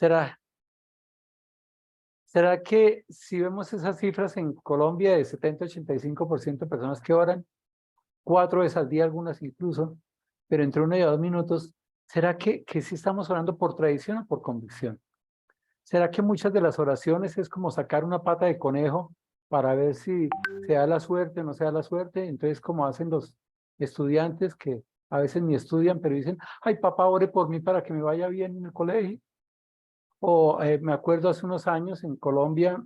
¿Será, será que si vemos esas cifras en Colombia de 70-85% de personas que oran, 4 veces al día algunas incluso, pero entre 1 y 2 minutos, ¿será que sí estamos orando por tradición o por convicción? ¿Será que muchas de las oraciones es como sacar una pata de conejo para ver si se da la suerte o no se da la suerte? Entonces, como hacen los estudiantes que a veces ni estudian, pero dicen, ay, papá, ore por mí para que me vaya bien en el colegio. O me acuerdo hace unos años en Colombia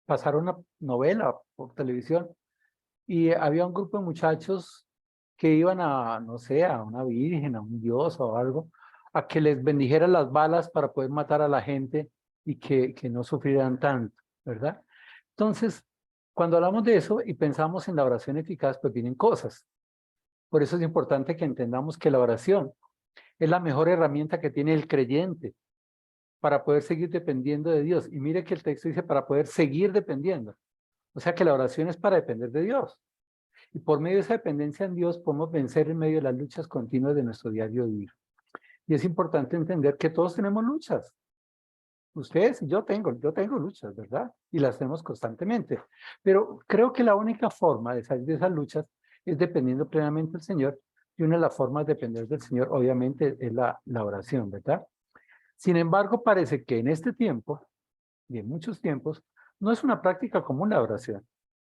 pasaron una novela por televisión y había un grupo de muchachos que iban a, no sé, a una virgen, a un dios o algo, a que les bendijeran las balas para poder matar a la gente y que no sufrieran tanto, ¿verdad? Entonces, cuando hablamos de eso y pensamos en la oración eficaz, pues vienen cosas. Por eso es importante que entendamos que la oración es la mejor herramienta que tiene el creyente para poder seguir dependiendo de Dios. Y mire que el texto dice para poder seguir dependiendo. O sea que la oración es para depender de Dios. Y por medio de esa dependencia en Dios podemos vencer en medio de las luchas continuas de nuestro diario vivir. Y es importante entender que todos tenemos luchas. Ustedes y yo tengo luchas, ¿verdad? Y las tenemos constantemente. Pero creo que la única forma de salir de esas luchas es dependiendo plenamente del Señor. Y una de las formas de depender del Señor, obviamente, es la oración, ¿verdad? Sin embargo, parece que en este tiempo, y en muchos tiempos, no es una práctica común la oración.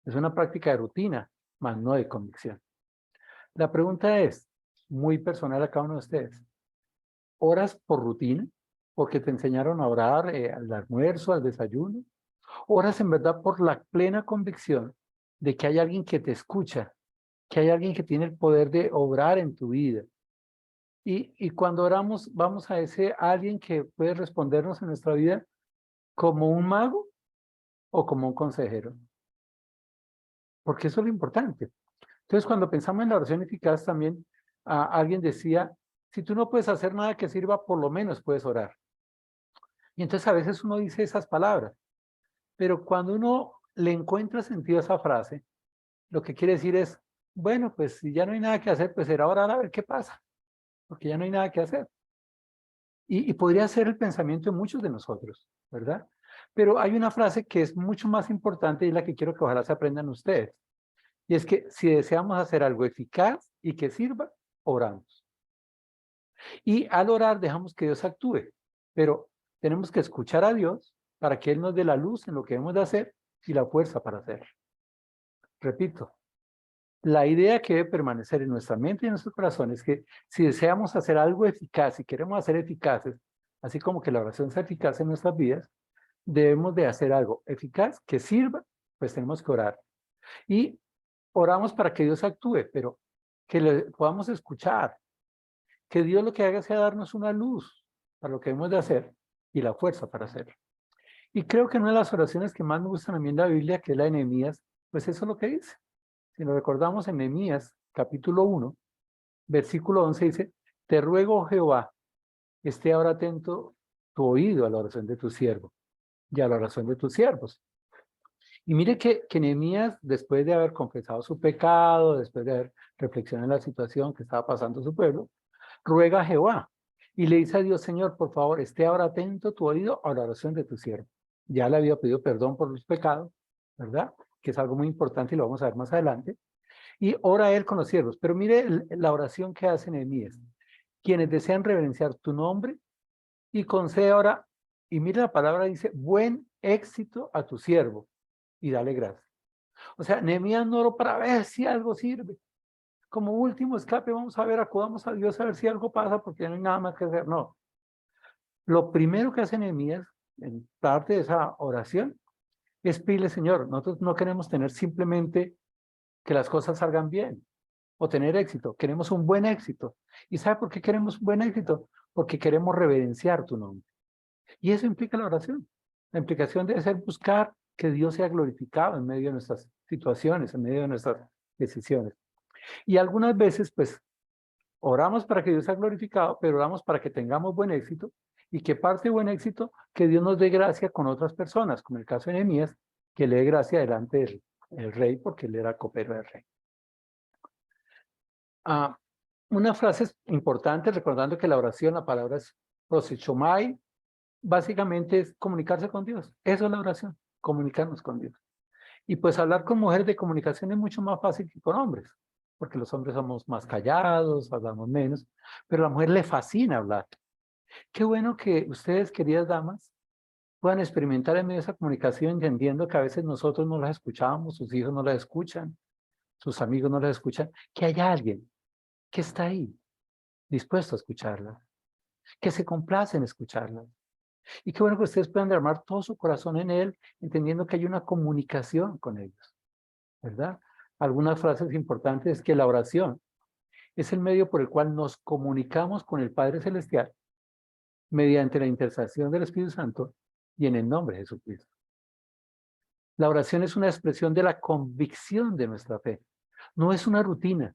Es una práctica de rutina, más no de convicción. La pregunta es, muy personal a cada uno de ustedes. ¿Oras por rutina? ¿Porque te enseñaron a orar al almuerzo, al desayuno? ¿Oras en verdad por la plena convicción de que hay alguien que te escucha, que hay alguien que tiene el poder de obrar en tu vida? Y cuando oramos, vamos a ese alguien que puede respondernos en nuestra vida como un mago o como un consejero. Porque eso es lo importante. Entonces, cuando pensamos en la oración eficaz, también alguien decía, si tú no puedes hacer nada que sirva, por lo menos puedes orar. Y entonces a veces uno dice esas palabras, pero cuando uno le encuentra sentido a esa frase, lo que quiere decir es, bueno, pues si ya no hay nada que hacer, pues será orar a ver qué pasa, porque ya no hay nada que hacer. Y podría ser el pensamiento de muchos de nosotros, ¿verdad? Pero hay una frase que es mucho más importante y la que quiero que ojalá se aprendan ustedes. Y es que si deseamos hacer algo eficaz y que sirva, oramos. Y al orar dejamos que Dios actúe, pero tenemos que escuchar a Dios para que Él nos dé la luz en lo que debemos de hacer y la fuerza para hacerlo. Repito, la idea que debe permanecer en nuestra mente y en nuestro corazón es que si deseamos hacer algo eficaz y queremos ser eficaces, así como que la oración sea eficaz en nuestras vidas, debemos de hacer algo eficaz que sirva, pues tenemos que orar. Y oramos para que Dios actúe, pero que le podamos escuchar, que Dios lo que haga sea darnos una luz para lo que debemos de hacer y la fuerza para hacerlo. Y creo que una de las oraciones que más me gustan a mí en la Biblia, que es la de Nehemías, pues eso es lo que dice. Si nos recordamos en Nehemías, capítulo 1, versículo 11, dice, te ruego, oh Jehová, esté ahora atento tu oído a la oración de tu siervo y a la oración de tus siervos. Y mire que Nehemías, después de haber confesado su pecado, después de haber reflexionado en la situación que estaba pasando su pueblo, ruega a Jehová y le dice a Dios, Señor, por favor, esté ahora atento tu oído a la oración de tu siervo. Ya le había pedido perdón por los pecados, ¿verdad? Que es algo muy importante y lo vamos a ver más adelante. Y ora a él con los siervos. Pero mire la oración que hace Nehemías. Quienes desean reverenciar tu nombre y concede ahora, y mire la palabra dice, buen éxito a tu siervo y dale gracias. O sea, Nehemías no oró para ver si algo sirve. Como último escape, vamos a ver, acudamos a Dios a ver si algo pasa porque no hay nada más que hacer. No. Lo primero que hace Nehemías, en parte de esa oración, es pedirle, Señor, nosotros no queremos tener simplemente que las cosas salgan bien o tener éxito, queremos un buen éxito. ¿Y sabe por qué queremos un buen éxito? Porque queremos reverenciar tu nombre. Y eso implica la oración. La implicación debe ser buscar que Dios sea glorificado en medio de nuestras situaciones, en medio de nuestras decisiones. Y algunas veces, pues, oramos para que Dios sea glorificado, pero oramos para que tengamos buen éxito y que parte de buen éxito, que Dios nos dé gracia con otras personas, como el caso de Nehemías, que le dé gracia delante del rey porque él era copero del rey. Una frase importante, recordando que la oración, la palabra es prosechomai, básicamente es comunicarse con Dios. Eso es la oración, comunicarnos con Dios. Y pues hablar con mujeres de comunicación es mucho más fácil que con hombres, porque los hombres somos más callados, hablamos menos, pero a la mujer le fascina hablar. Qué bueno que ustedes, queridas damas, puedan experimentar en medio de esa comunicación, entendiendo que a veces nosotros no las escuchamos, sus hijos no las escuchan, sus amigos no las escuchan, que hay alguien que está ahí, dispuesto a escucharla, que se complace en escucharla. Y qué bueno que ustedes puedan derramar todo su corazón en él, entendiendo que hay una comunicación con ellos, ¿verdad? Algunas frases importantes es que la oración es el medio por el cual nos comunicamos con el Padre Celestial mediante la intercesión del Espíritu Santo y en el nombre de Jesucristo. La oración es una expresión de la convicción de nuestra fe. No es una rutina,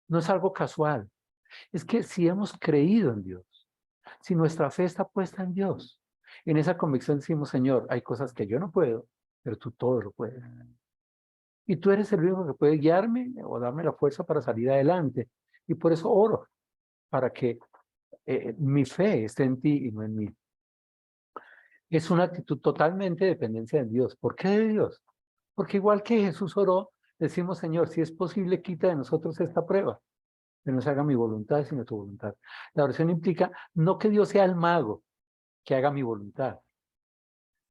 no es algo casual. Es que si hemos creído en Dios, si nuestra fe está puesta en Dios, en esa convicción decimos, Señor, hay cosas que yo no puedo, pero tú todo lo puedes. Y tú eres el único que puede guiarme o darme la fuerza para salir adelante. Y por eso oro, para que mi fe esté en ti y no en mí. Es una actitud totalmente de dependencia de Dios. ¿Por qué de Dios? Porque igual que Jesús oró, decimos, Señor, si es posible, quita de nosotros esta prueba. Que no se haga mi voluntad, sino tu voluntad. La oración implica no que Dios sea el mago que haga mi voluntad,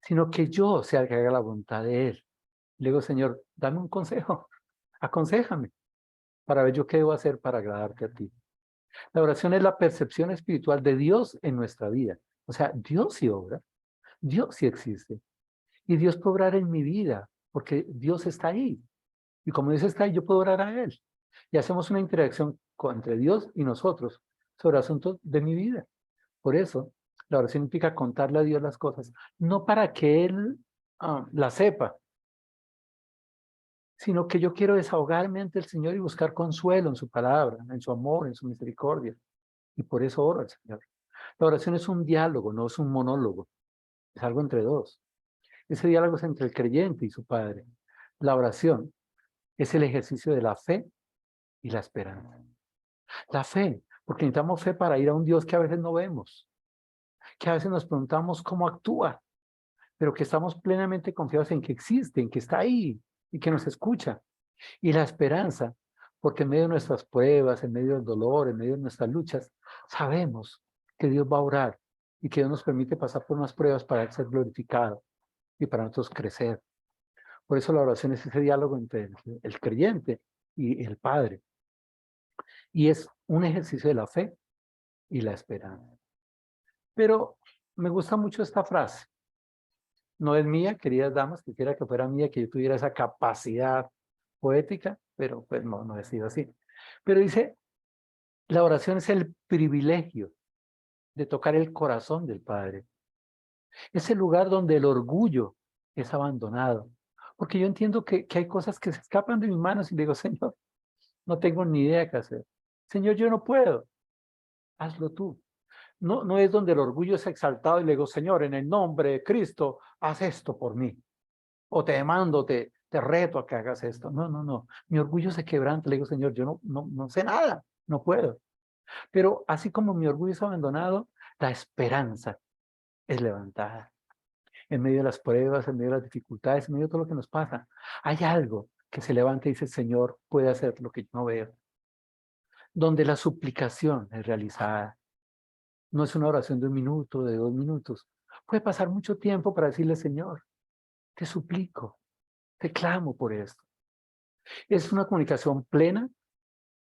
sino que yo sea el que haga la voluntad de Él. Le digo, Señor, dame un consejo, aconséjame para ver yo qué debo hacer para agradarte a ti. La oración es la percepción espiritual de Dios en nuestra vida. O sea, Dios sí obra, Dios sí existe. Y Dios puede obrar en mi vida, porque Dios está ahí. Y como Dios está ahí, yo puedo orar a Él. Y hacemos una interacción entre Dios y nosotros sobre asuntos de mi vida. Por eso, la oración implica contarle a Dios las cosas, no para que Él las sepa, sino que yo quiero desahogarme ante el Señor y buscar consuelo en su palabra, en su amor, en su misericordia. Y por eso oro al Señor. La oración es un diálogo, no es un monólogo. Es algo entre dos. Ese diálogo es entre el creyente y su Padre. La oración es el ejercicio de la fe y la esperanza. La fe, porque necesitamos fe para ir a un Dios que a veces no vemos, que a veces nos preguntamos cómo actúa, pero que estamos plenamente confiados en que existe, en que está ahí y que nos escucha. Y la esperanza, porque en medio de nuestras pruebas, en medio del dolor, en medio de nuestras luchas, sabemos que Dios va a orar y que Dios nos permite pasar por unas pruebas para ser glorificado y para nosotros crecer. Por eso la oración es ese diálogo entre el creyente y el Padre. Y es un ejercicio de la fe y la esperanza. Pero me gusta mucho esta frase. No es mía, queridas damas, quisiera que fuera mía, que yo tuviera esa capacidad poética, pero pues no, no ha sido así. Pero dice, la oración es el privilegio de tocar el corazón del Padre. Es el lugar donde el orgullo es abandonado. Porque yo entiendo que hay cosas que se escapan de mis manos y le digo, Señor, no tengo ni idea qué hacer. Señor, yo no puedo. Hazlo tú. No, no es donde el orgullo es exaltado y le digo, Señor, en el nombre de Cristo, haz esto por mí. O te demando, te reto a que hagas esto. No, no, no. Mi orgullo se quebranta. Le digo, Señor, yo no sé nada, no puedo. Pero así como mi orgullo es abandonado, la esperanza es levantada. En medio de las pruebas, en medio de las dificultades, en medio de todo lo que nos pasa, hay algo que se levanta y dice, Señor, puede hacer lo que yo no veo. Donde la suplicación es realizada. No es una oración de 1 minuto, de 2 minutos. Puede pasar mucho tiempo para decirle, Señor, te suplico, te clamo por esto. Es una comunicación plena,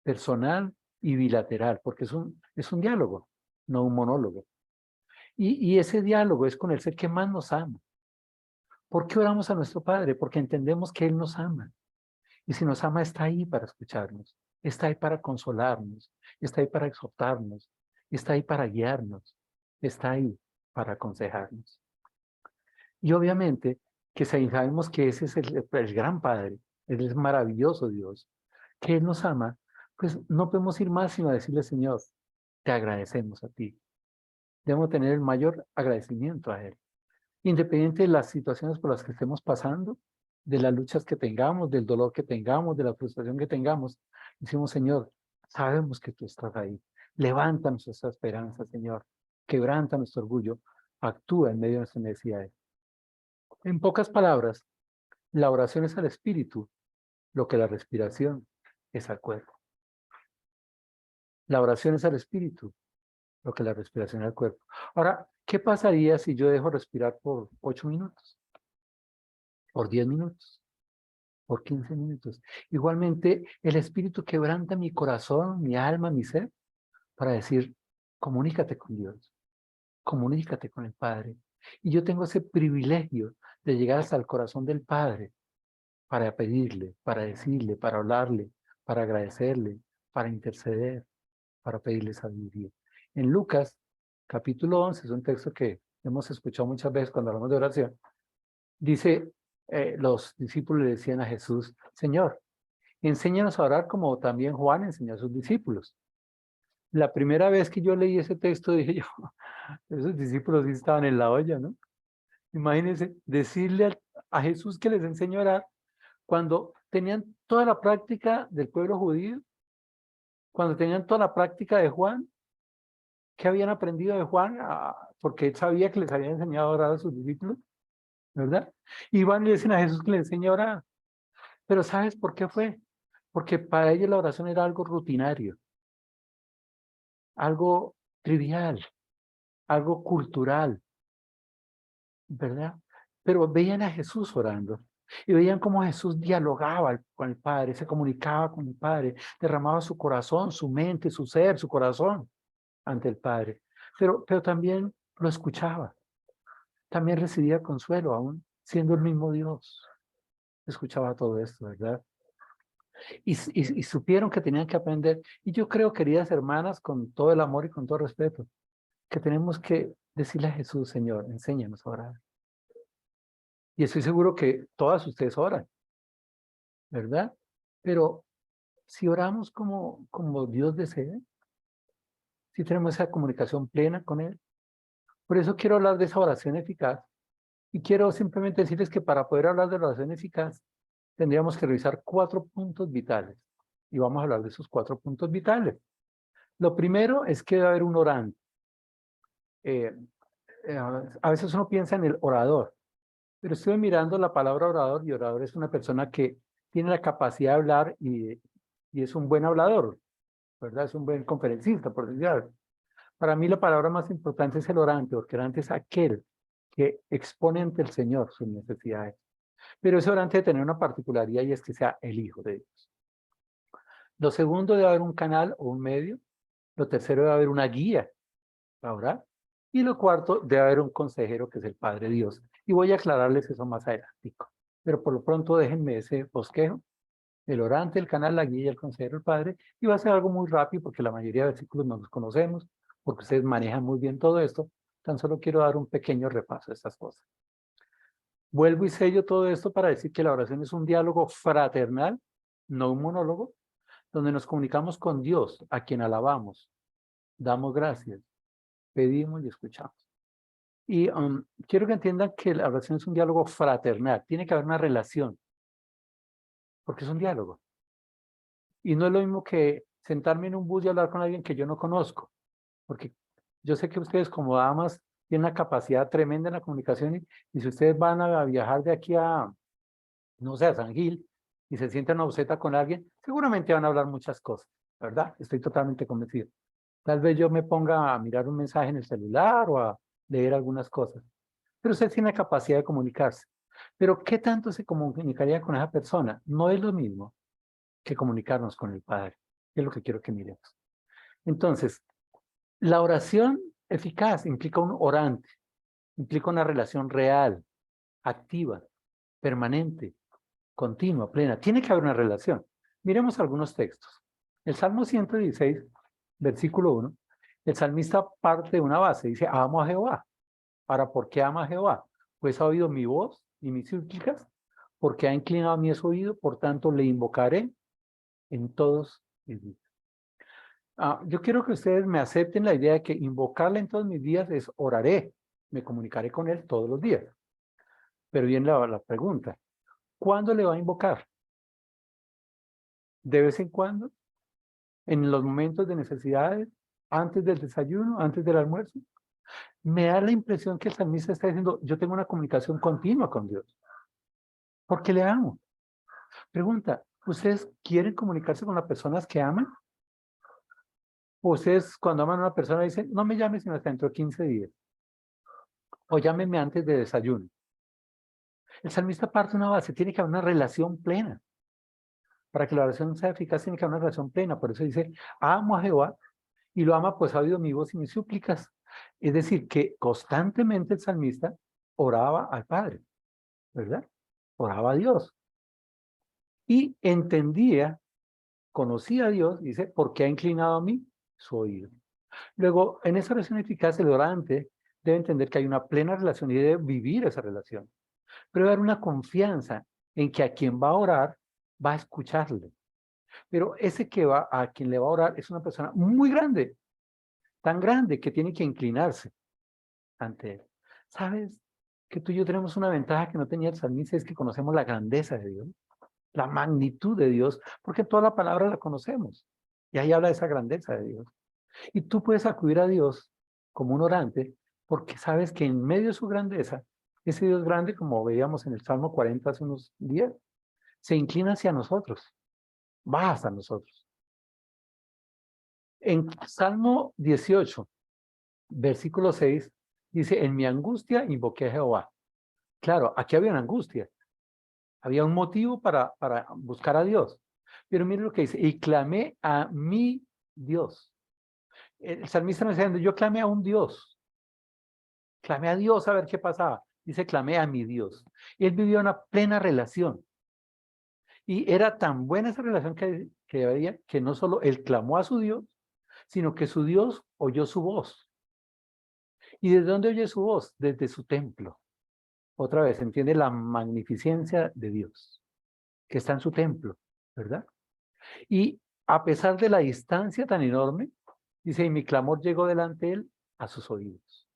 personal y bilateral, porque es un diálogo, no un monólogo. Y ese diálogo es con el ser que más nos ama. ¿Por qué oramos a nuestro Padre? Porque entendemos que Él nos ama. Y si nos ama, está ahí para escucharnos, está ahí para consolarnos, está ahí para exhortarnos, está ahí para guiarnos, está ahí para aconsejarnos. Y obviamente que si sabemos que ese es el gran Padre, Él es maravilloso Dios, que Él nos ama, pues no podemos ir más sino a decirle, Señor, te agradecemos a ti. Debemos tener el mayor agradecimiento a Él. Independiente de las situaciones por las que estemos pasando, de las luchas que tengamos, del dolor que tengamos, de la frustración que tengamos, decimos, Señor, sabemos que tú estás ahí. Levanta nuestra esperanza, Señor. Quebranta nuestro orgullo. actúa en medio de nuestras necesidades. En pocas palabras, la oración es al espíritu, lo que la respiración es al cuerpo. La oración es al espíritu, lo que la respiración es al cuerpo. Ahora, ¿qué pasaría si yo dejo respirar por 8 minutos? Por 10 minutos, por 15 minutos. Igualmente, el espíritu quebranta mi corazón, mi alma, mi ser, para decir, comunícate con Dios, comunícate con el Padre. Y yo tengo ese privilegio de llegar hasta el corazón del Padre para pedirle, para decirle, para hablarle, para agradecerle, para interceder, para pedirle sabiduría. En Lucas, capítulo 11, es un texto que hemos escuchado muchas veces cuando hablamos de oración, dice, los discípulos le decían a Jesús, Señor, enséñanos a orar como también Juan enseñó a sus discípulos. La primera vez que yo leí ese texto dije yo, esos discípulos sí estaban en la olla, ¿no? Imagínense, decirle a Jesús que les enseñó a orar cuando tenían toda la práctica del pueblo judío, cuando tenían toda la práctica de Juan, ¿qué habían aprendido de Juan? Porque él sabía que les había enseñado a orar a sus discípulos, ¿verdad? Y van y le dicen a Jesús que le enseña a orar. Pero ¿sabes por qué fue? Porque para ellos la oración era algo rutinario, algo trivial, algo cultural, ¿verdad? Pero veían a Jesús orando y veían cómo Jesús dialogaba con el Padre, se comunicaba con el Padre, derramaba su corazón, su mente, su ser, su corazón ante el Padre. Pero también lo escuchaba, también recibía consuelo, aún siendo el mismo Dios. Escuchaba todo esto, ¿verdad? Y supieron que tenían que aprender. Y yo creo, queridas hermanas, con todo el amor y con todo respeto, que tenemos que decirle a Jesús, Señor, enséñanos a orar. Y estoy seguro que todas ustedes oran, ¿verdad? Pero si oramos como Dios desea, si tenemos esa comunicación plena con Él. Por eso quiero hablar de esa oración eficaz. Y quiero simplemente decirles que para poder hablar de la oración eficaz, tendríamos que revisar 4 puntos vitales. Y vamos a hablar de esos 4 puntos vitales. Lo primero es que debe haber un orante. Eh, a veces uno piensa en el orador, pero estuve mirando la palabra orador y orador es una persona que tiene la capacidad de hablar y es un buen hablador, ¿verdad? Es un buen conferencista, por decirlo así. Para mí la palabra más importante es el orante, porque el orante es aquel que expone ante el Señor sus necesidades. Pero ese orante debe tener una particularidad y es que sea el Hijo de Dios. Lo segundo, debe haber un canal o un medio. Lo tercero, debe haber una guía para orar. Y lo cuarto, debe haber un consejero que es el Padre Dios. Y voy a aclararles eso más adelante. Pero por lo pronto déjenme ese bosquejo. El orante, el canal, la guía y el consejero, el Padre. Y va a ser algo muy rápido porque la mayoría de versículos no los conocemos, porque ustedes manejan muy bien todo esto. Tan solo quiero dar un pequeño repaso de estas cosas. Vuelvo y sello todo esto para decir que la oración es un diálogo fraternal, no un monólogo, donde nos comunicamos con Dios, a quien alabamos, damos gracias, pedimos y escuchamos. Y quiero que entiendan que la oración es un diálogo fraternal, tiene que haber una relación, porque es un diálogo. Y no es lo mismo que sentarme en un bus y hablar con alguien que yo no conozco, porque yo sé que ustedes como damas tienen una capacidad tremenda en la comunicación y si ustedes van a viajar de aquí a, no sé, a San Gil y se sientan a buseta con alguien, seguramente van a hablar muchas cosas, ¿verdad? Estoy totalmente convencido. Tal vez yo me ponga a mirar un mensaje en el celular o a leer algunas cosas, pero usted tiene la capacidad de comunicarse. Pero ¿qué tanto se comunicaría con esa persona? No es lo mismo que comunicarnos con el Padre, que es lo que quiero que miremos. Entonces, la oración eficaz implica un orante, implica una relación real, activa, permanente, continua, plena. Tiene que haber una relación. Miremos algunos textos. El Salmo 116, versículo 1, el salmista parte de una base, dice, amo a Jehová. Ahora, ¿por qué ama a Jehová? Pues ha oído mi voz y mis súplicas, porque ha inclinado mi oído, por tanto le invocaré en todos mis días. Yo quiero que ustedes me acepten la idea de que invocarle en todos mis días es oraré, me comunicaré con él todos los días. Pero viene la pregunta, ¿cuándo le va a invocar? ¿De vez en cuando? ¿En los momentos de necesidades? ¿Antes del desayuno? ¿Antes del almuerzo? Me da la impresión que el salmista está diciendo, yo tengo una comunicación continua con Dios, porque le amo. Pregunta, ¿ustedes quieren comunicarse con las personas que aman? ¿O ustedes cuando aman a una persona dicen, no me llames sino hasta dentro de 15 días? O llámenme antes de desayuno. El salmista parte de una base, tiene que haber una relación plena. Para que la oración sea eficaz tiene que haber una relación plena. Por eso dice, amo a Jehová y lo ama, pues ha oído mi voz y mis súplicas. Es decir, que constantemente el salmista oraba al Padre, ¿verdad? Oraba a Dios. Y entendía, conocía a Dios, dice, porque ha inclinado a mí su oído. Luego, en esa oración eficaz, el orante debe entender que hay una plena relación y debe vivir esa relación. Pero debe haber una confianza en que a quien va a orar va a escucharle. Pero ese que va a quien le va a orar es una persona muy grande, tan grande que tiene que inclinarse ante él. ¿Sabes? Que tú y yo tenemos una ventaja que no tenía el salmista, es que conocemos la grandeza de Dios, la magnitud de Dios, porque toda la palabra la conocemos. Y ahí habla de esa grandeza de Dios. Y tú puedes acudir a Dios como un orante, porque sabes que en medio de su grandeza, ese Dios grande, como veíamos en el Salmo 40 hace unos días, se inclina hacia nosotros, va hasta nosotros. En Salmo 18, versículo 6, dice, en mi angustia invoqué a Jehová. Claro, aquí había una angustia, había un motivo para buscar a Dios. Pero mire lo que dice, y clamé a mi Dios. El salmista no está diciendo, yo clamé a un Dios, clamé a Dios a ver qué pasaba. Dice, clamé a mi Dios. Y él vivió una plena relación. Y era tan buena esa relación que había, que no solo él clamó a su Dios, sino que su Dios oyó su voz. ¿Y desde dónde oye su voz? Desde su templo. Otra vez, entiende la magnificencia de Dios, que está en su templo, ¿verdad? Y a pesar de la distancia tan enorme, dice, y mi clamor llegó delante de él a sus oídos.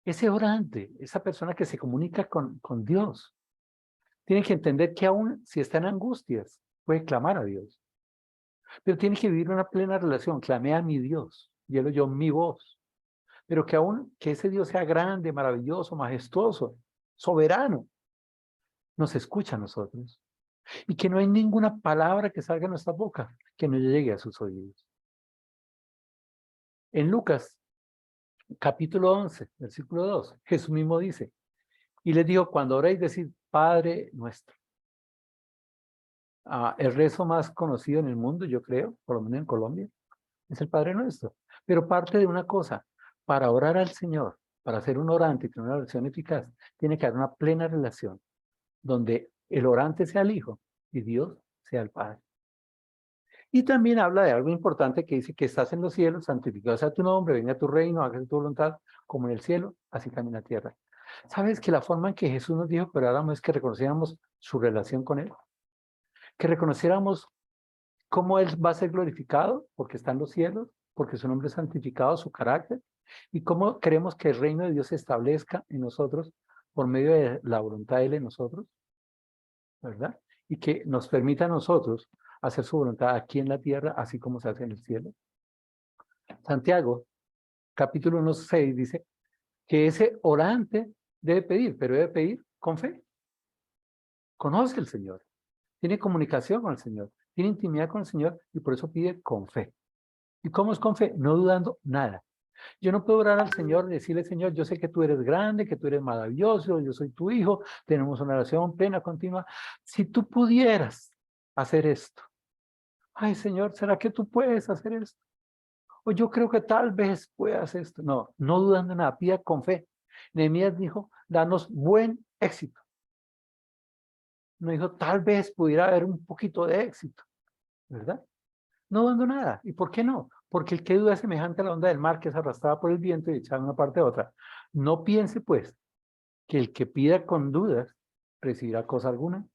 Ese orante, esa persona que se comunica con Dios, tiene que entender que aún si está en angustias, puede clamar a Dios. Pero tiene que vivir una plena relación. Clamé a mi Dios y él oyó mi voz. Pero que aún que ese Dios sea grande, maravilloso, majestuoso, soberano, nos escucha a nosotros. Y que no hay ninguna palabra que salga de nuestra boca que no llegue a sus oídos. En Lucas, capítulo 11, versículo 2, Jesús mismo dice, y les dijo, cuando oréis, decid, Padre nuestro. El rezo más conocido en el mundo, yo creo, por lo menos en Colombia, es el Padre Nuestro. Pero parte de una cosa, para orar al Señor, para ser un orante y tener una oración eficaz, tiene que haber una plena relación, donde el orante sea el Hijo y Dios sea el Padre. Y también habla de algo importante que dice que estás en los cielos, santificado sea tu nombre, venga a tu reino, haga tu voluntad, como en el cielo, así también en la tierra. ¿Sabes que la forma en que Jesús nos dijo que oráramos es que reconociéramos su relación con Él? Que reconociéramos cómo Él va a ser glorificado, porque está en los cielos, porque su nombre es santificado, su carácter, y cómo queremos que el reino de Dios se establezca en nosotros por medio de la voluntad de Él en nosotros, ¿verdad? Y que nos permita a nosotros hacer su voluntad aquí en la tierra, así como se hace en el cielo. Santiago, capítulo 1:6, dice que ese orante debe pedir, pero debe pedir con fe. Conoce al Señor, tiene comunicación con el Señor, tiene intimidad con el Señor y por eso pide con fe. ¿Y cómo es con fe? No dudando nada. Yo no puedo orar al Señor y decirle, Señor, yo sé que tú eres grande, que tú eres maravilloso, yo soy tu hijo, tenemos una relación plena, continua. Si tú pudieras hacer esto, ay Señor, ¿será que tú puedes hacer esto? O yo creo que tal vez puedas esto. No, no dudando nada, pida con fe. Nehemías dijo, danos buen éxito. No dijo, tal vez pudiera haber un poquito de éxito, ¿verdad? No dando nada. ¿Y por qué no? Porque el que duda es semejante a la onda del mar que es arrastrada por el viento y echada de una parte a otra. No piense, pues, que el que pida con dudas recibirá cosa alguna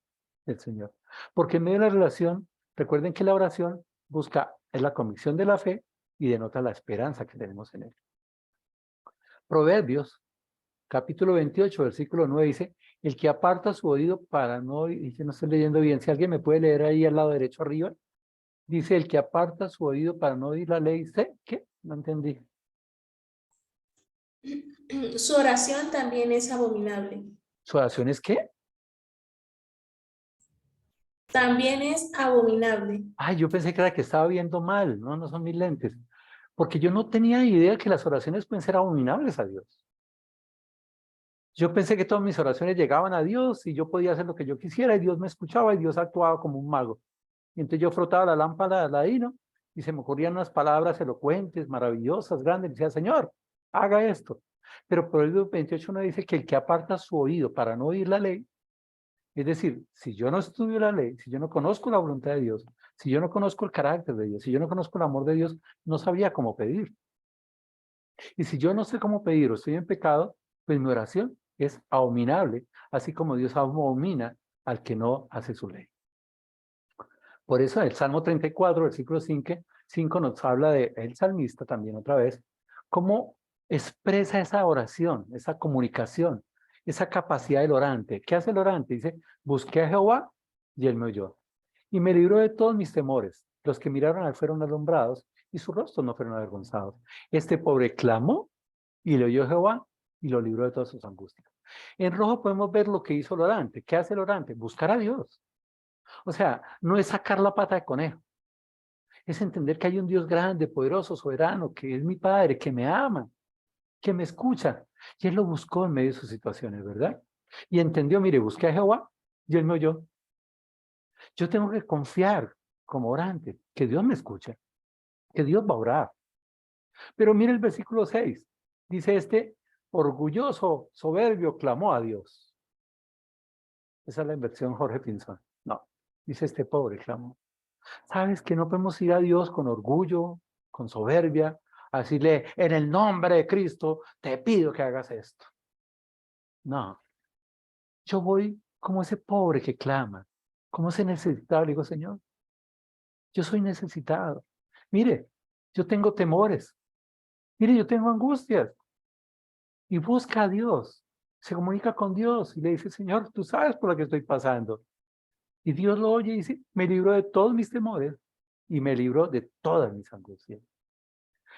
del Señor. Porque en medio de la relación, recuerden que la oración busca es la convicción de la fe y denota la esperanza que tenemos en él. Proverbios, capítulo 28, versículo 9 dice, el que aparta su oído para no oír, y yo no estoy leyendo bien, si alguien me puede leer ahí al lado derecho arriba, dice el que aparta su oído para no oír la ley, ¿sé qué? No entendí. Su oración también es abominable. ¿Su oración es qué? También es abominable. Ay, yo pensé que era que estaba viendo mal. No, no son mis lentes. Porque yo no tenía idea que las oraciones pueden ser abominables a Dios. Yo pensé que todas mis oraciones llegaban a Dios y yo podía hacer lo que yo quisiera y Dios me escuchaba y Dios actuaba como un mago. Y entonces yo frotaba la lámpara al ladino y se me ocurrían unas palabras elocuentes, maravillosas, grandes. Y decía, Señor, haga esto. Pero Proverbios 28:1 dice que el que aparta su oído para no oír la ley, es decir, si yo no estudio la ley, si yo no conozco la voluntad de Dios, si yo no conozco el carácter de Dios, si yo no conozco el amor de Dios, no sabría cómo pedir. Y si yo no sé cómo pedir o estoy en pecado, pues mi oración es abominable, así como Dios abomina al que no hace su ley. Por eso el Salmo 34, versículo 5 nos habla de el salmista también otra vez, cómo expresa esa oración, esa comunicación, esa capacidad del orante. ¿Qué hace el orante? Dice, busqué a Jehová y él me oyó. Y me libró de todos mis temores. Los que miraron a él fueron alumbrados y sus rostros no fueron avergonzados. Este pobre clamó y le oyó Jehová y lo libró de todas sus angustias. En rojo podemos ver lo que hizo el orante. ¿Qué hace el orante? Buscar a Dios. O sea, no es sacar la pata de conejo, es entender que hay un Dios grande, poderoso, soberano, que es mi Padre, que me ama, que me escucha. Y él lo buscó en medio de sus situaciones, ¿verdad? Y entendió, mire, busqué a Jehová y él me oyó. Yo tengo que confiar como orante, que Dios me escucha, que Dios va a orar. Pero mire el versículo 6. Dice este, orgulloso, soberbio, clamó a Dios. Esa es la inversión Jorge Pinzón. No, dice este pobre clamó. ¿Sabes que no podemos ir a Dios con orgullo, con soberbia, a decirle, en el nombre de Cristo, te pido que hagas esto? No, yo voy como ese pobre que clama, como ese necesitado. Le digo, Señor, yo soy necesitado. Mire, yo tengo temores. Mire, yo tengo angustias. Y busca a Dios. Se comunica con Dios y le dice, Señor, tú sabes por lo que estoy pasando. Y Dios lo oye y dice, me libró de todos mis temores y me libró de todas mis angustias.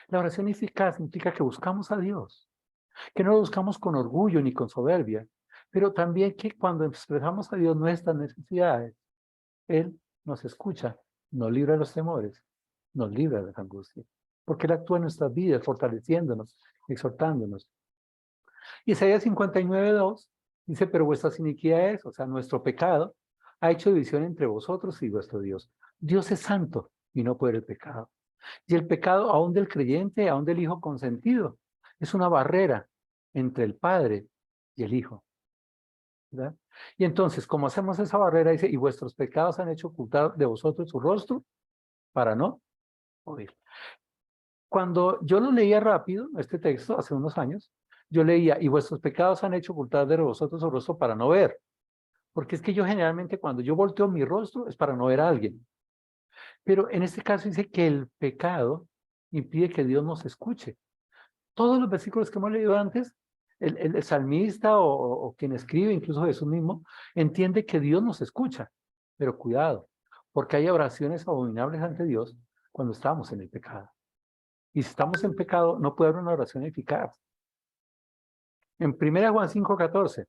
La oración eficaz implica que buscamos a Dios, que no lo buscamos con orgullo ni con soberbia, pero también que cuando expresamos a Dios nuestras necesidades, Él nos escucha, nos libra de los temores, nos libra de las angustias, porque Él actúa en nuestras vidas, fortaleciéndonos, exhortándonos. Isaías 59:2 dice, pero vuestras iniquidades, o sea, nuestro pecado, ha hecho división entre vosotros y vuestro Dios. Dios es santo y no puede el pecado. Y el pecado, aún del creyente, aún del hijo consentido, es una barrera entre el Padre y el Hijo, ¿verdad? Y entonces, como hacemos esa barrera, dice, y vuestros pecados han hecho ocultar de vosotros su rostro para no oír. Cuando yo lo leía rápido, este texto, hace unos años, yo leía, y vuestros pecados han hecho ocultar de vosotros su rostro para no ver. Porque es que yo generalmente cuando yo volteo mi rostro es para no ver a alguien. Pero en este caso dice que el pecado impide que Dios nos escuche. Todos los versículos que hemos leído antes, el salmista o quien escribe, incluso Jesús mismo, entiende que Dios nos escucha. Pero cuidado, porque hay oraciones abominables ante Dios cuando estamos en el pecado. Y si estamos en pecado, no puede haber una oración eficaz. En 1 Juan 5:14,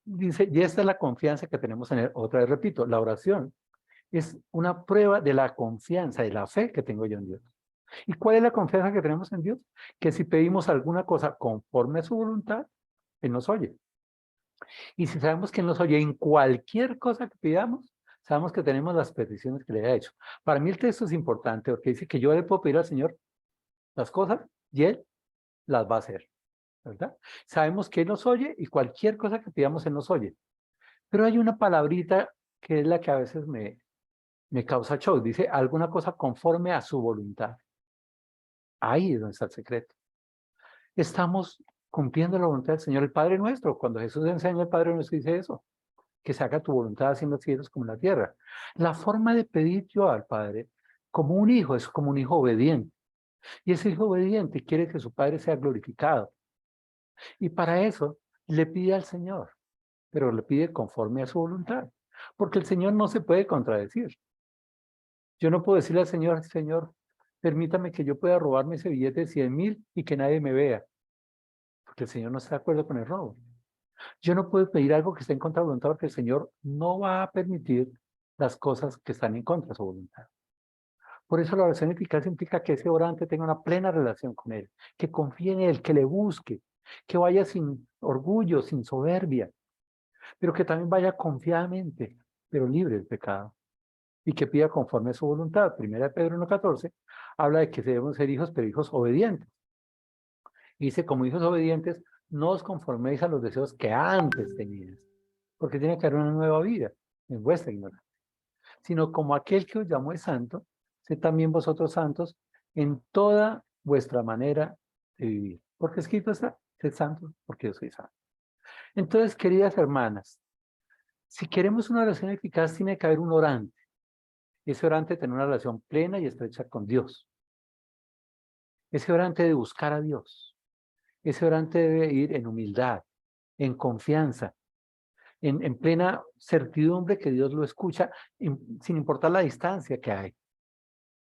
dice, y esta es la confianza que tenemos en él. Otra vez repito, la oración es una prueba de la confianza, de la fe que tengo yo en Dios. ¿Y cuál es la confianza que tenemos en Dios? Que si pedimos alguna cosa conforme a su voluntad, Él nos oye. Y si sabemos que Él nos oye en cualquier cosa que pidamos, sabemos que tenemos las peticiones que le ha hecho. Para mí el texto es importante porque dice que yo le puedo pedir al Señor las cosas y Él las va a hacer, ¿verdad? Sabemos que Él nos oye y cualquier cosa que pidamos Él nos oye. Pero hay una palabrita que es la que a veces me causa shock. Dice alguna cosa conforme a su voluntad. Ahí es donde está el secreto. Estamos cumpliendo la voluntad del Señor, el Padre nuestro. Cuando Jesús enseña al Padre nuestro, dice eso, que se haga tu voluntad así en los cielos como en la tierra. La forma de pedir yo al Padre como un hijo es como un hijo obediente. Y ese hijo obediente quiere que su Padre sea glorificado. Y para eso le pide al Señor, pero le pide conforme a su voluntad. Porque el Señor no se puede contradecir. Yo no puedo decirle al Señor, Señor, permítame que yo pueda robarme ese billete de 100.000 y que nadie me vea, porque el Señor no está de acuerdo con el robo. Yo no puedo pedir algo que esté en contra de voluntad porque el Señor no va a permitir las cosas que están en contra de su voluntad. Por eso la oración eficaz implica que ese orante tenga una plena relación con Él, que confíe en Él, que le busque, que vaya sin orgullo, sin soberbia, pero que también vaya confiadamente, pero libre del pecado, y que pida conforme a su voluntad. Primera de Pedro 1:14 habla de que debemos ser hijos, pero hijos obedientes. Y dice, como hijos obedientes, no os conforméis a los deseos que antes teníais, porque tiene que haber una nueva vida en vuestra ignorancia, sino como aquel que os llamó es santo, sed también vosotros santos en toda vuestra manera de vivir. Porque escrito está, sed santos porque yo soy santo. Entonces, queridas hermanas, si queremos una relación eficaz, tiene que haber un orante. Ese orante tener una relación plena y estrecha con Dios. Ese orante de buscar a Dios. Ese orante debe ir en humildad, en confianza, en plena certidumbre que Dios lo escucha, sin importar la distancia que hay,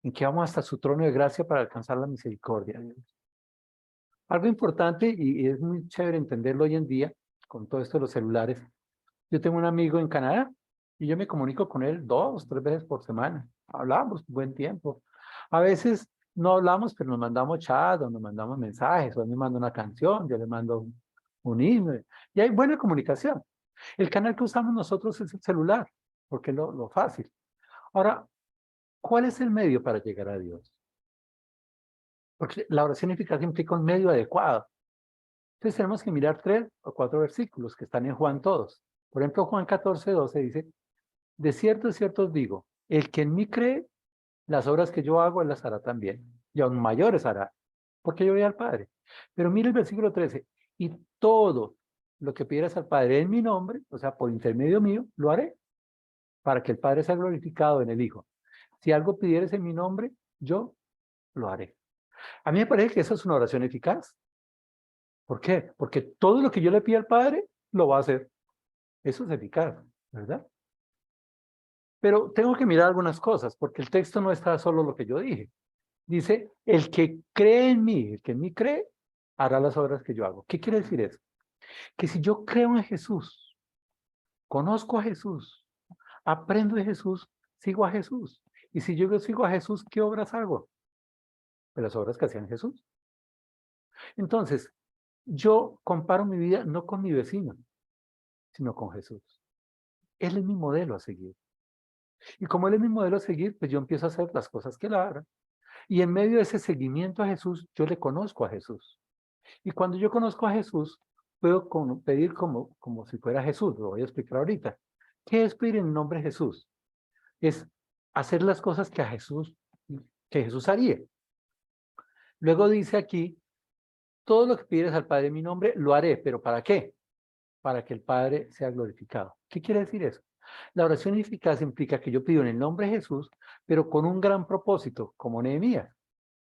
en que vamos hasta su trono de gracia para alcanzar la misericordia de Dios. Algo importante, y es muy chévere entenderlo hoy en día, con todo esto de los celulares. Yo tengo un amigo en Canadá, y yo me comunico con él 2, 3 veces por semana. Hablamos buen tiempo. A veces no hablamos, pero nos mandamos chat, o nos mandamos mensajes, o él me manda una canción, yo le mando un himno, y hay buena comunicación. El canal que usamos nosotros es el celular, porque es lo fácil. Ahora, ¿cuál es el medio para llegar a Dios? Porque la oración eficaz implica un medio adecuado. Entonces tenemos que mirar 3 o 4 versículos que están en Juan todos. Por ejemplo, Juan 14:12 dice, de cierto os digo, el que en mí cree, las obras que yo hago, él las hará también. Y aún mayores hará, porque yo voy al Padre. Pero mire el versículo 13, y todo lo que pidieras al Padre en mi nombre, o sea, por intermedio mío, lo haré, para que el Padre sea glorificado en el Hijo. Si algo pidieres en mi nombre, yo lo haré. A mí me parece que eso es una oración eficaz. ¿Por qué? Porque todo lo que yo le pido al Padre, lo va a hacer. Eso es eficaz, ¿verdad? Pero tengo que mirar algunas cosas, porque el texto no está solo lo que yo dije. Dice, el que cree en mí, el que en mí cree, hará las obras que yo hago. ¿Qué quiere decir eso? Que si yo creo en Jesús, conozco a Jesús, aprendo de Jesús, sigo a Jesús. Y si yo sigo a Jesús, ¿qué obras hago? Pues las obras que hacían Jesús. Entonces, yo comparo mi vida no con mi vecino, sino con Jesús. Él es mi modelo a seguir. Y como Él es mi modelo a seguir, pues yo empiezo a hacer las cosas que Él haga. Y en medio de ese seguimiento a Jesús, yo le conozco a Jesús. Y cuando yo conozco a Jesús, puedo pedir como si fuera Jesús. Lo voy a explicar ahorita. ¿Qué es pedir en el nombre de Jesús? Es hacer las cosas que Jesús haría. Luego dice aquí, todo lo que pidieres al Padre en mi nombre, lo haré. ¿Pero para qué? Para que el Padre sea glorificado. ¿Qué quiere decir eso? La oración eficaz implica que yo pido en el nombre de Jesús, pero con un gran propósito, como Nehemías.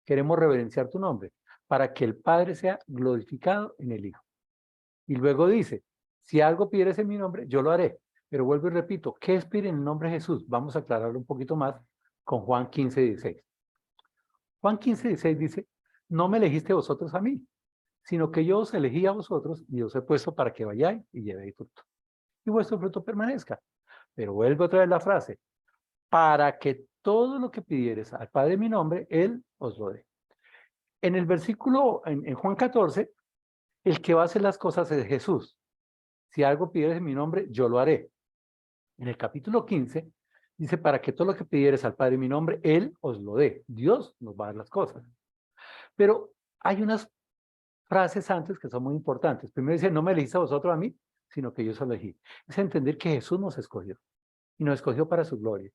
Queremos reverenciar tu nombre, para que el Padre sea glorificado en el Hijo. Y luego dice, si algo pidieres en mi nombre, yo lo haré. Pero vuelvo y repito, ¿qué es pedir en el nombre de Jesús? Vamos a aclararlo un poquito más con Juan 15:16. Juan 15:16 dice, no me elegiste vosotros a mí, sino que yo os elegí a vosotros y os he puesto para que vayáis y llevéis fruto. Y vuestro fruto permanezca. Pero vuelve otra vez la frase, para que todo lo que pidieres al Padre en mi nombre, Él os lo dé. En el versículo, en Juan 14, el que va a hacer las cosas es Jesús. Si algo pidieres en mi nombre, yo lo haré. En el capítulo 15, dice, para que todo lo que pidieres al Padre en mi nombre, Él os lo dé. Dios nos va a dar las cosas. Pero hay unas frases antes que son muy importantes. Primero dice, no me elegiste a vosotros a mí, sino que yo os elegí. Es entender que Jesús nos escogió y nos escogió para su gloria.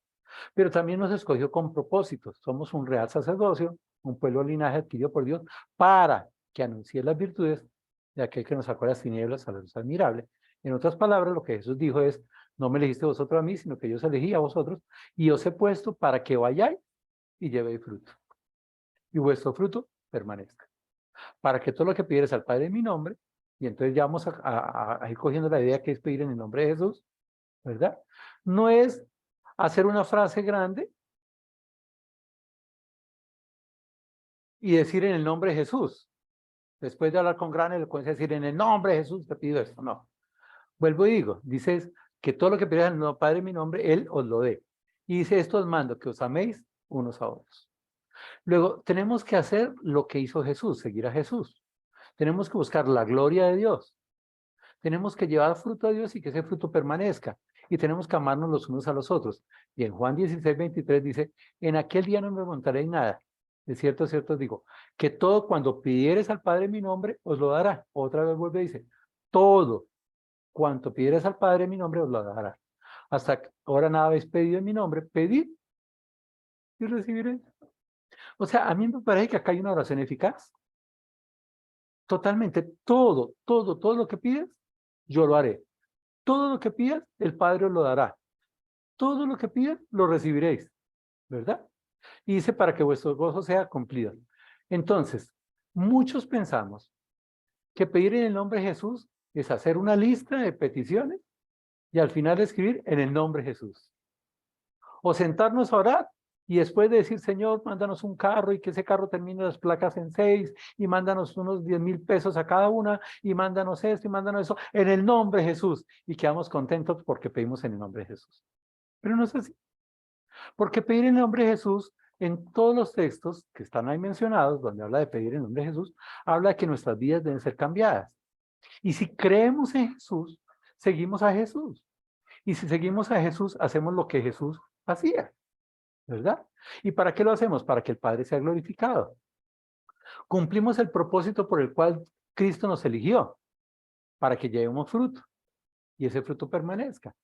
Pero también nos escogió con propósitos. Somos un real sacerdocio, un pueblo linaje adquirido por Dios, para que anuncie las virtudes de aquel que nos sacó de las tinieblas a la luz admirable. En otras palabras, lo que Jesús dijo es, no me elegiste vosotros a mí, sino que yo os elegí a vosotros, y os he puesto para que vayáis y llevéis fruto. Y vuestro fruto permanezca. Para que todo lo que pidieres al Padre en mi nombre, y entonces ya vamos a ir cogiendo la idea que es pedir en el nombre de Jesús, ¿verdad? No es hacer una frase grande y decir en el nombre de Jesús. Después de hablar con gran elocuencia, decir en el nombre de Jesús te pido esto. No. Vuelvo y digo, dices que todo lo que pidas en el Padre en mi nombre, Él os lo dé. Y dice, esto os mando, que os améis unos a otros. Luego, tenemos que hacer lo que hizo Jesús, seguir a Jesús. Tenemos que buscar la gloria de Dios. Tenemos que llevar fruto a Dios y que ese fruto permanezca. Y tenemos que amarnos los unos a los otros. Y en Juan 16:23 dice, en aquel día no me preguntaréis nada. De cierto, os digo, que todo cuando pidieres al Padre en mi nombre, os lo dará. Otra vez vuelve y dice, todo cuanto pidieres al Padre en mi nombre, os lo dará. Hasta ahora nada habéis pedido en mi nombre, pedid y recibiréis. O sea, a mí me parece que acá hay una oración eficaz. Totalmente, todo lo que pides, yo lo haré. Todo lo que pidas, el Padre os lo dará. Todo lo que pidas, lo recibiréis, ¿verdad? Y dice para que vuestro gozo sea cumplido. Entonces, muchos pensamos que pedir en el nombre de Jesús es hacer una lista de peticiones y al final escribir en el nombre de Jesús. O sentarnos a orar y después de decir, Señor, mándanos un carro y que ese carro termine las placas en 6 y mándanos unos 10,000 pesos a cada una y mándanos esto y mándanos eso en el nombre de Jesús. Y quedamos contentos porque pedimos en el nombre de Jesús. Pero no es así. Porque pedir en el nombre de Jesús, en todos los textos que están ahí mencionados, donde habla de pedir en el nombre de Jesús, habla de que nuestras vidas deben ser cambiadas. Y si creemos en Jesús, seguimos a Jesús. Y si seguimos a Jesús, hacemos lo que Jesús hacía, ¿verdad? ¿Y para qué lo hacemos? Para que el Padre sea glorificado. Cumplimos el propósito por el cual Cristo nos eligió, para que llevemos fruto y ese fruto permanezca.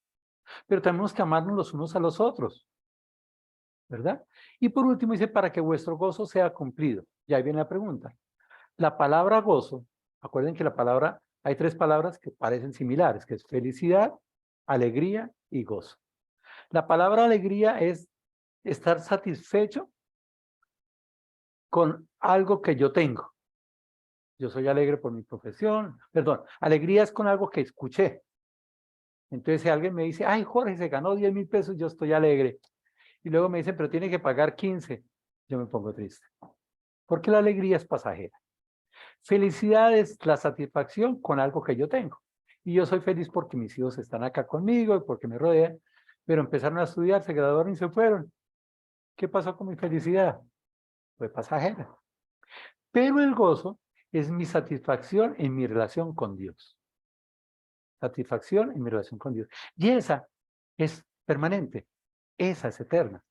Pero tenemos que amarnos los unos a los otros, ¿verdad? Y por último dice, para que vuestro gozo sea cumplido. Y ahí viene la pregunta. La palabra gozo, acuerden que hay 3 palabras que parecen similares, que es felicidad, alegría y gozo. La palabra alegría es estar satisfecho con algo que yo tengo. Yo soy alegre por mi profesión, perdón, alegría es con algo que escuché. Entonces si alguien me dice, ay Jorge, se ganó 10,000 pesos, yo estoy alegre. Y luego me dicen, pero tiene que pagar 15, yo me pongo triste. Porque la alegría es pasajera. Felicidad es la satisfacción con algo que yo tengo. Y yo soy feliz porque mis hijos están acá conmigo y porque me rodean, pero empezaron a estudiar, se graduaron y se fueron. ¿Qué pasó con mi felicidad? Fue pasajera. Pero el gozo es mi satisfacción en mi relación con Dios. Satisfacción en mi relación con Dios. Y esa es permanente. Esa es eterna.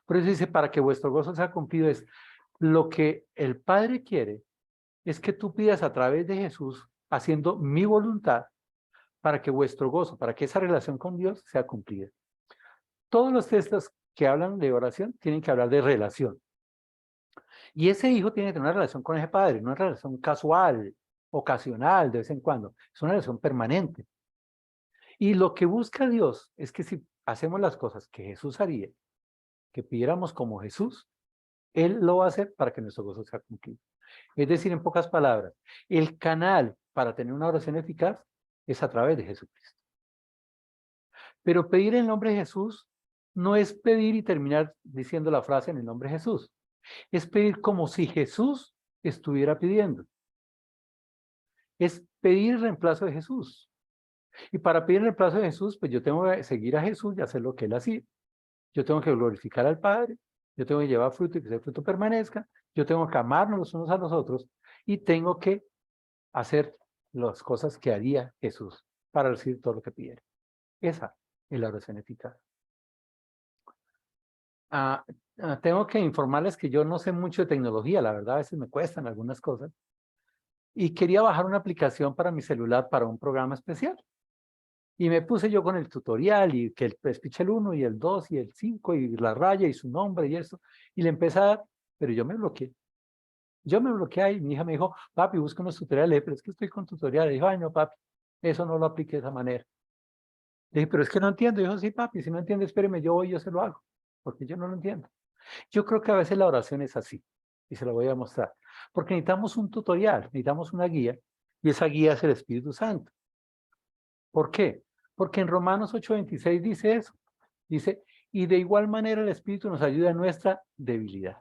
Por eso dice, para que vuestro gozo sea cumplido, es lo que el Padre quiere, es que tú pidas a través de Jesús, haciendo mi voluntad, para que vuestro gozo, para que esa relación con Dios sea cumplida. Todos los textos que hablan de oración tienen que hablar de relación. Y ese hijo tiene que tener una relación con ese padre, no una relación casual, ocasional, de vez en cuando. Es una relación permanente. Y lo que busca Dios es que si hacemos las cosas que Jesús haría, que pidiéramos como Jesús, Él lo va a hacer para que nuestro gozo sea cumplido. Es decir, en pocas palabras, el canal para tener una oración eficaz es a través de Jesucristo. Pero pedir en el nombre de Jesús no es pedir y terminar diciendo la frase en el nombre de Jesús. Es pedir como si Jesús estuviera pidiendo. Es pedir el reemplazo de Jesús. Y para pedir el reemplazo de Jesús, pues yo tengo que seguir a Jesús y hacer lo que Él hacía. Yo tengo que glorificar al Padre, yo tengo que llevar fruto y que ese fruto permanezca, yo tengo que amarnos los unos a los otros y tengo que hacer las cosas que haría Jesús para recibir todo lo que pidiera. Esa es la oración eficaz. Tengo que informarles que yo no sé mucho de tecnología, la verdad, a veces me cuestan algunas cosas. Y quería bajar una aplicación para mi celular para un programa especial. Y me puse yo con el tutorial y que el speech el 1 y el 2 y el 5 y la raya y su nombre y eso. Y le empecé a dar, pero yo me bloqueé. Yo me bloqueé ahí. Mi hija me dijo, papi, busca unos tutoriales. Pero es que estoy con tutoriales. Dijo, ay, no, papi, eso no lo apliqué de esa manera. Le dije, pero es que no entiendo. Dijo, sí, papi, si no entiende, espéreme, yo voy y yo se lo hago. Porque yo no lo entiendo. Yo creo que a veces la oración es así. Y se lo voy a mostrar. Porque necesitamos un tutorial, necesitamos una guía. Y esa guía es el Espíritu Santo. ¿Por qué? Porque en Romanos 8:26 dice eso. Dice, y de igual manera el Espíritu nos ayuda en nuestra debilidad.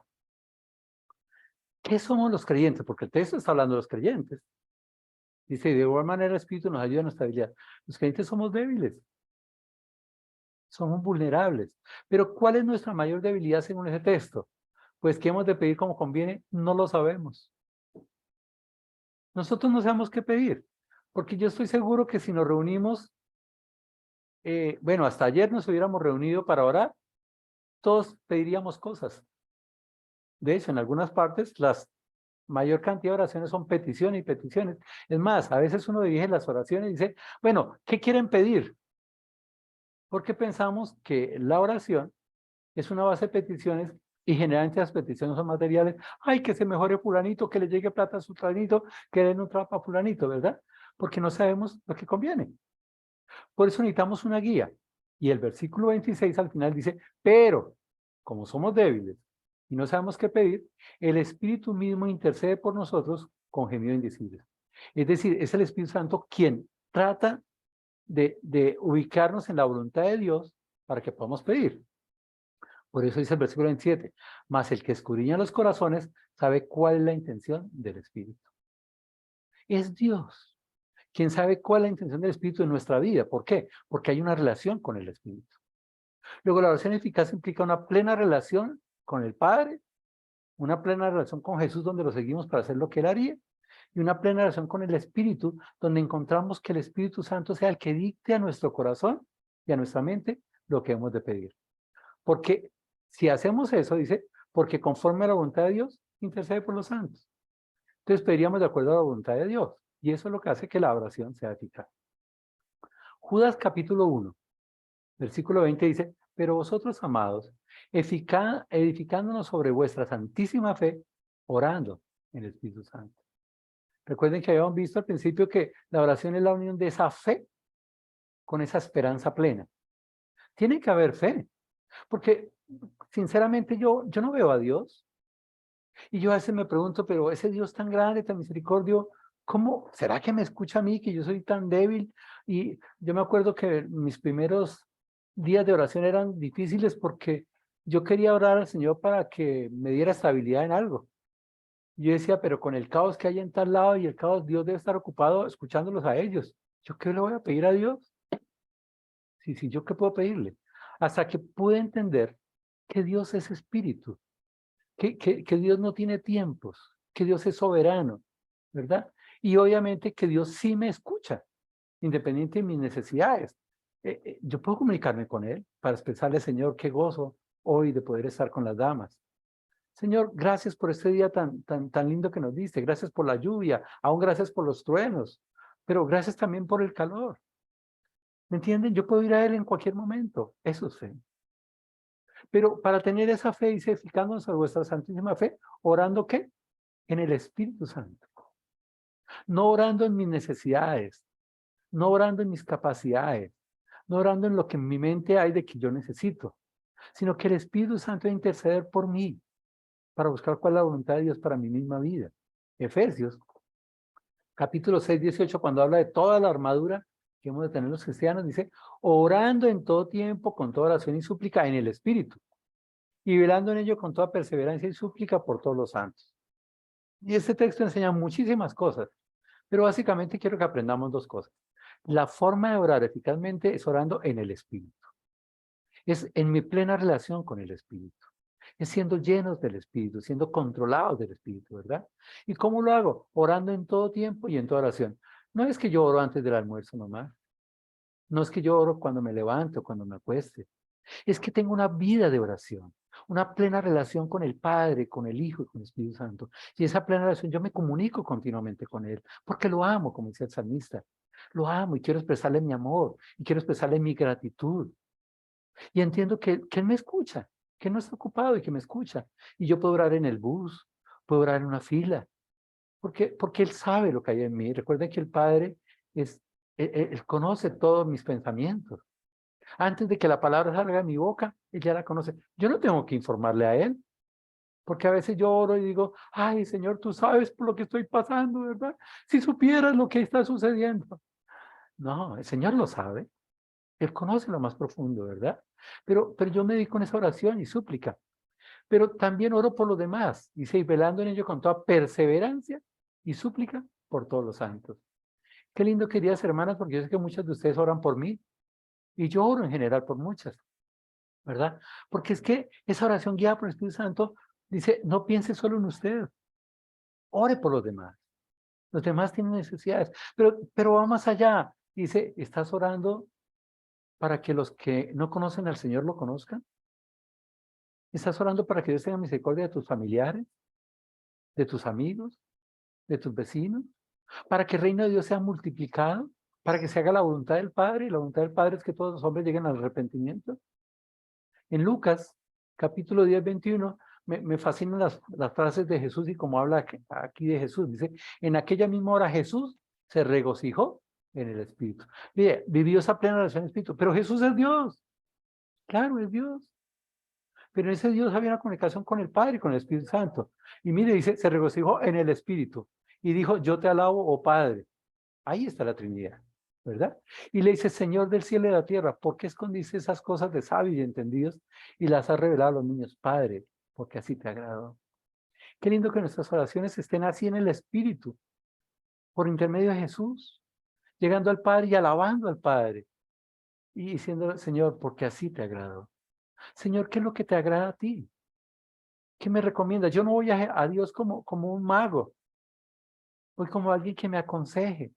¿Qué somos los creyentes? Porque el texto está hablando de los creyentes. Dice, de igual manera el Espíritu nos ayuda en nuestra debilidad. Los creyentes somos débiles. Somos vulnerables. Pero ¿cuál es nuestra mayor debilidad según ese texto? Pues que hemos de pedir como conviene, no lo sabemos. Nosotros no sabemos qué pedir. Porque yo estoy seguro que si nos reunimos, bueno, hasta ayer nos hubiéramos reunido para orar, todos pediríamos cosas. De hecho, en algunas partes, la mayor cantidad de oraciones son peticiones y peticiones. Es más, a veces uno dirige las oraciones y dice, bueno, ¿qué quieren pedir? Porque pensamos que la oración es una base de peticiones y generalmente las peticiones son materiales. Ay, que se mejore fulanito, que le llegue plata a su fulanito, que le den un trabajo a fulanito, ¿verdad? Porque no sabemos lo que conviene. Por eso necesitamos una guía. Y el versículo 26 al final dice, pero como somos débiles y no sabemos qué pedir, el Espíritu mismo intercede por nosotros con gemido indecible. Es decir, es el Espíritu Santo quien trata de ubicarnos en la voluntad de Dios para que podamos pedir. Por eso dice el versículo 27, mas el que escudriña los corazones sabe cuál es la intención del Espíritu. Es Dios quien sabe cuál es la intención del Espíritu en nuestra vida. ¿Por qué? Porque hay una relación con el Espíritu. Luego, la oración eficaz implica una plena relación con el Padre, una plena relación con Jesús donde lo seguimos para hacer lo que Él haría, y una plena relación con el Espíritu donde encontramos que el Espíritu Santo sea el que dicte a nuestro corazón y a nuestra mente lo que hemos de pedir. Porque si hacemos eso, dice, porque conforme a la voluntad de Dios, intercede por los santos. Entonces pediríamos de acuerdo a la voluntad de Dios. Y eso es lo que hace que la oración sea eficaz. Judas capítulo 1, versículo 20 dice, pero vosotros, amados, edificándonos sobre vuestra santísima fe, orando en el Espíritu Santo. Recuerden que habíamos visto al principio que la oración es la unión de esa fe con esa esperanza plena. Tiene que haber fe, porque sinceramente yo no veo a Dios. Y yo a veces me pregunto, pero ese Dios tan grande, tan misericordioso, ¿cómo será que me escucha a mí, que yo soy tan débil? Y yo me acuerdo que mis primeros días de oración eran difíciles porque yo quería orar al Señor para que me diera estabilidad en algo. Yo decía, pero con el caos que hay en tal lado y el caos, Dios debe estar ocupado escuchándolos a ellos. ¿Yo qué le voy a pedir a Dios? Sí, ¿yo qué puedo pedirle? Hasta que pude entender que Dios es espíritu, que Dios no tiene tiempos, que Dios es soberano, ¿verdad? Y obviamente que Dios sí me escucha, independiente de mis necesidades. Yo puedo comunicarme con Él para expresarle, Señor, qué gozo hoy de poder estar con las damas. Señor, gracias por este día tan lindo que nos diste, gracias por la lluvia, aún gracias por los truenos, pero gracias también por el calor. ¿Me entienden? Yo puedo ir a Él en cualquier momento, eso es fe. Pero para tener esa fe, dice, edificándonos a vuestra santísima fe, ¿orando qué? En el Espíritu Santo. No orando en mis necesidades, no orando en mis capacidades, no orando en lo que en mi mente hay de que yo necesito, sino que el Espíritu Santo va a interceder por mí para buscar cuál es la voluntad de Dios para mi misma vida. Efesios, capítulo 6, 18, cuando habla de toda la armadura que hemos de tener los cristianos, dice, orando en todo tiempo, con toda oración y súplica en el Espíritu, y velando en ello con toda perseverancia y súplica por todos los santos. Y este texto enseña muchísimas cosas, pero básicamente quiero que aprendamos dos cosas. La forma de orar eficazmente es orando en el Espíritu. Es en mi plena relación con el Espíritu. Es siendo llenos del Espíritu, siendo controlados del Espíritu, ¿verdad? ¿Y cómo lo hago? Orando en todo tiempo y en toda oración. No es que yo oro antes del almuerzo nomás. No es que yo oro cuando me levanto, cuando me acueste. Es que tengo una vida de oración, una plena relación con el Padre, con el Hijo y con el Espíritu Santo. Y esa plena relación yo me comunico continuamente con Él, porque lo amo, como decía el salmista. Lo amo y quiero expresarle mi amor y quiero expresarle mi gratitud. Y entiendo que Él me escucha, que Él no está ocupado y que me escucha. Y yo puedo orar en el bus, puedo orar en una fila, porque Él sabe lo que hay en mí. Recuerden que el Padre Él conoce todos mis pensamientos. Antes de que la palabra salga de mi boca, Él ya la conoce. Yo no tengo que informarle a Él, porque a veces yo oro y digo, ay, Señor, tú sabes por lo que estoy pasando, ¿verdad? Si supieras lo que está sucediendo. No, el Señor lo sabe. Él conoce lo más profundo, ¿verdad? Pero yo me dedico en esa oración y súplica. pero también oro por los demás, dice, y velando en ello con toda perseverancia y súplica por todos los santos. Qué lindo, queridas hermanas, porque yo sé que muchas de ustedes oran por mí, y yo oro en general por muchas, ¿verdad? Porque es que esa oración guiada por el Espíritu Santo dice, no piense solo en usted, ore por los demás. Los demás tienen necesidades, pero va más allá. Dice, ¿estás orando para que los que no conocen al Señor lo conozcan? ¿Estás orando para que Dios tenga misericordia de tus familiares, de tus amigos, de tus vecinos? ¿Para que el reino de Dios sea multiplicado? ¿Para que se haga la voluntad del Padre? Y la voluntad del Padre es que todos los hombres lleguen al arrepentimiento. En Lucas, capítulo 10, 21, me fascinan las frases de Jesús y cómo habla aquí de Jesús. Dice, en aquella misma hora Jesús se regocijó en el Espíritu. Mire, vivió esa plena relación en el Espíritu. Pero Jesús es Dios. Claro, es Dios. Pero en ese Dios había una comunicación con el Padre y con el Espíritu Santo. Y mire, dice, se regocijó en el Espíritu. Y dijo, yo te alabo, oh Padre. Ahí está la Trinidad, ¿verdad? Y le dice, Señor del cielo y de la tierra, ¿por qué escondiste esas cosas de sabios y entendidos y las has revelado a los niños? Padre, porque así te agradó. Qué lindo que nuestras oraciones estén así en el Espíritu, por intermedio de Jesús, llegando al Padre y alabando al Padre y diciendo, Señor, porque así te agradó. Señor, ¿qué es lo que te agrada a ti? ¿Qué me recomiendas? Yo no voy a Dios como un mago, voy como alguien que me aconseje.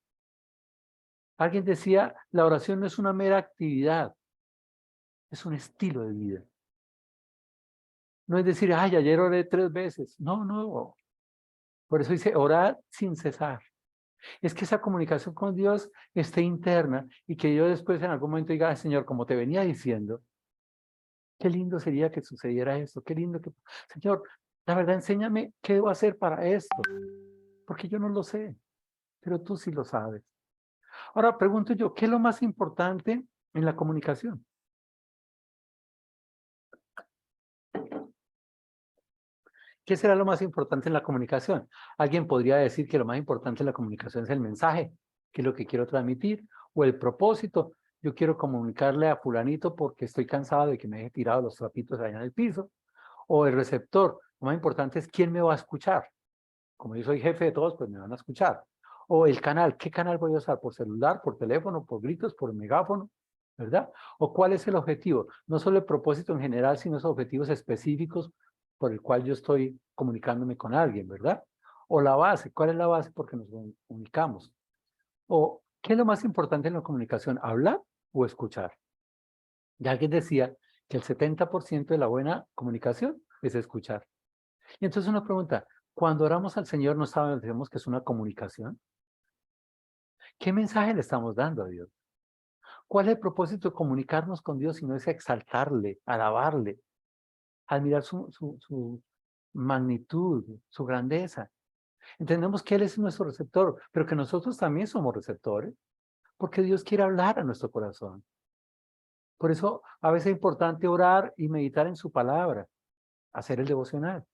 Alguien decía, la oración no es una mera actividad, es un estilo de vida. No es decir, ay, ayer oré 3 veces. No, no. Por eso dice, orar sin cesar. Es que esa comunicación con Dios esté interna y que yo después en algún momento diga, "Ay, Señor, como te venía diciendo, qué lindo sería que sucediera esto, qué lindo que... Señor, la verdad, enséñame qué debo hacer para esto, porque yo no lo sé, pero tú sí lo sabes. Ahora pregunto yo, ¿qué es lo más importante en la comunicación? ¿Qué será lo más importante en la comunicación? Alguien podría decir que lo más importante en la comunicación es el mensaje, que es lo que quiero transmitir, o el propósito. Yo quiero comunicarle a fulanito porque estoy cansado de que me deje tirado los trapitos allá en el piso. O el receptor. Lo más importante es quién me va a escuchar. Como yo soy jefe de todos, pues me van a escuchar. O el canal. ¿Qué canal voy a usar? ¿Por celular, por teléfono, por gritos, por megáfono? ¿Verdad? ¿O cuál es el objetivo? No solo el propósito en general, sino los objetivos específicos por el cual yo estoy comunicándome con alguien, ¿verdad? O la base, ¿cuál es la base? Porque nos comunicamos. O, ¿qué es lo más importante en la comunicación? ¿Hablar o escuchar? Y alguien decía que el 70% de la buena comunicación es escuchar. Y entonces uno pregunta, cuando oramos al Señor, ¿no sabemos que es una comunicación? ¿Qué mensaje le estamos dando a Dios? ¿Cuál es el propósito de comunicarnos con Dios si no es exaltarle, alabarle, admirar su magnitud, su grandeza? Entendemos que Él es nuestro receptor, pero que nosotros también somos receptores, porque Dios quiere hablar a nuestro corazón. Por eso a veces es importante orar y meditar en su palabra, hacer el devocional,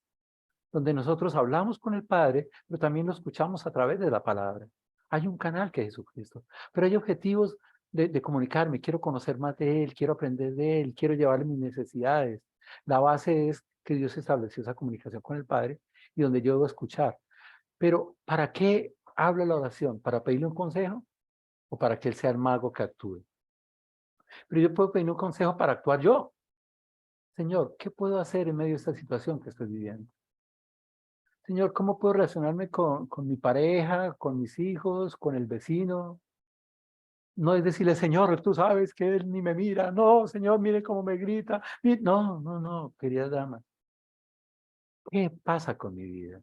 donde nosotros hablamos con el Padre, pero también lo escuchamos a través de la palabra. Hay un canal que es Jesucristo, pero hay objetivos de comunicarme. Quiero conocer más de Él, quiero aprender de Él, quiero llevarle mis necesidades. La base es que Dios estableció esa comunicación con el Padre y donde yo debo escuchar. Pero ¿para qué habla la oración? ¿Para pedirle un consejo o para que Él sea el mago que actúe? Pero yo puedo pedir un consejo para actuar yo. Señor, ¿qué puedo hacer en medio de esta situación que estoy viviendo? Señor, ¿cómo puedo relacionarme con mi pareja, con mis hijos, con el vecino? No es decirle, Señor, tú sabes que él ni me mira. No, Señor, mire cómo me grita. No, no, no, querida dama. ¿Qué pasa con mi vida?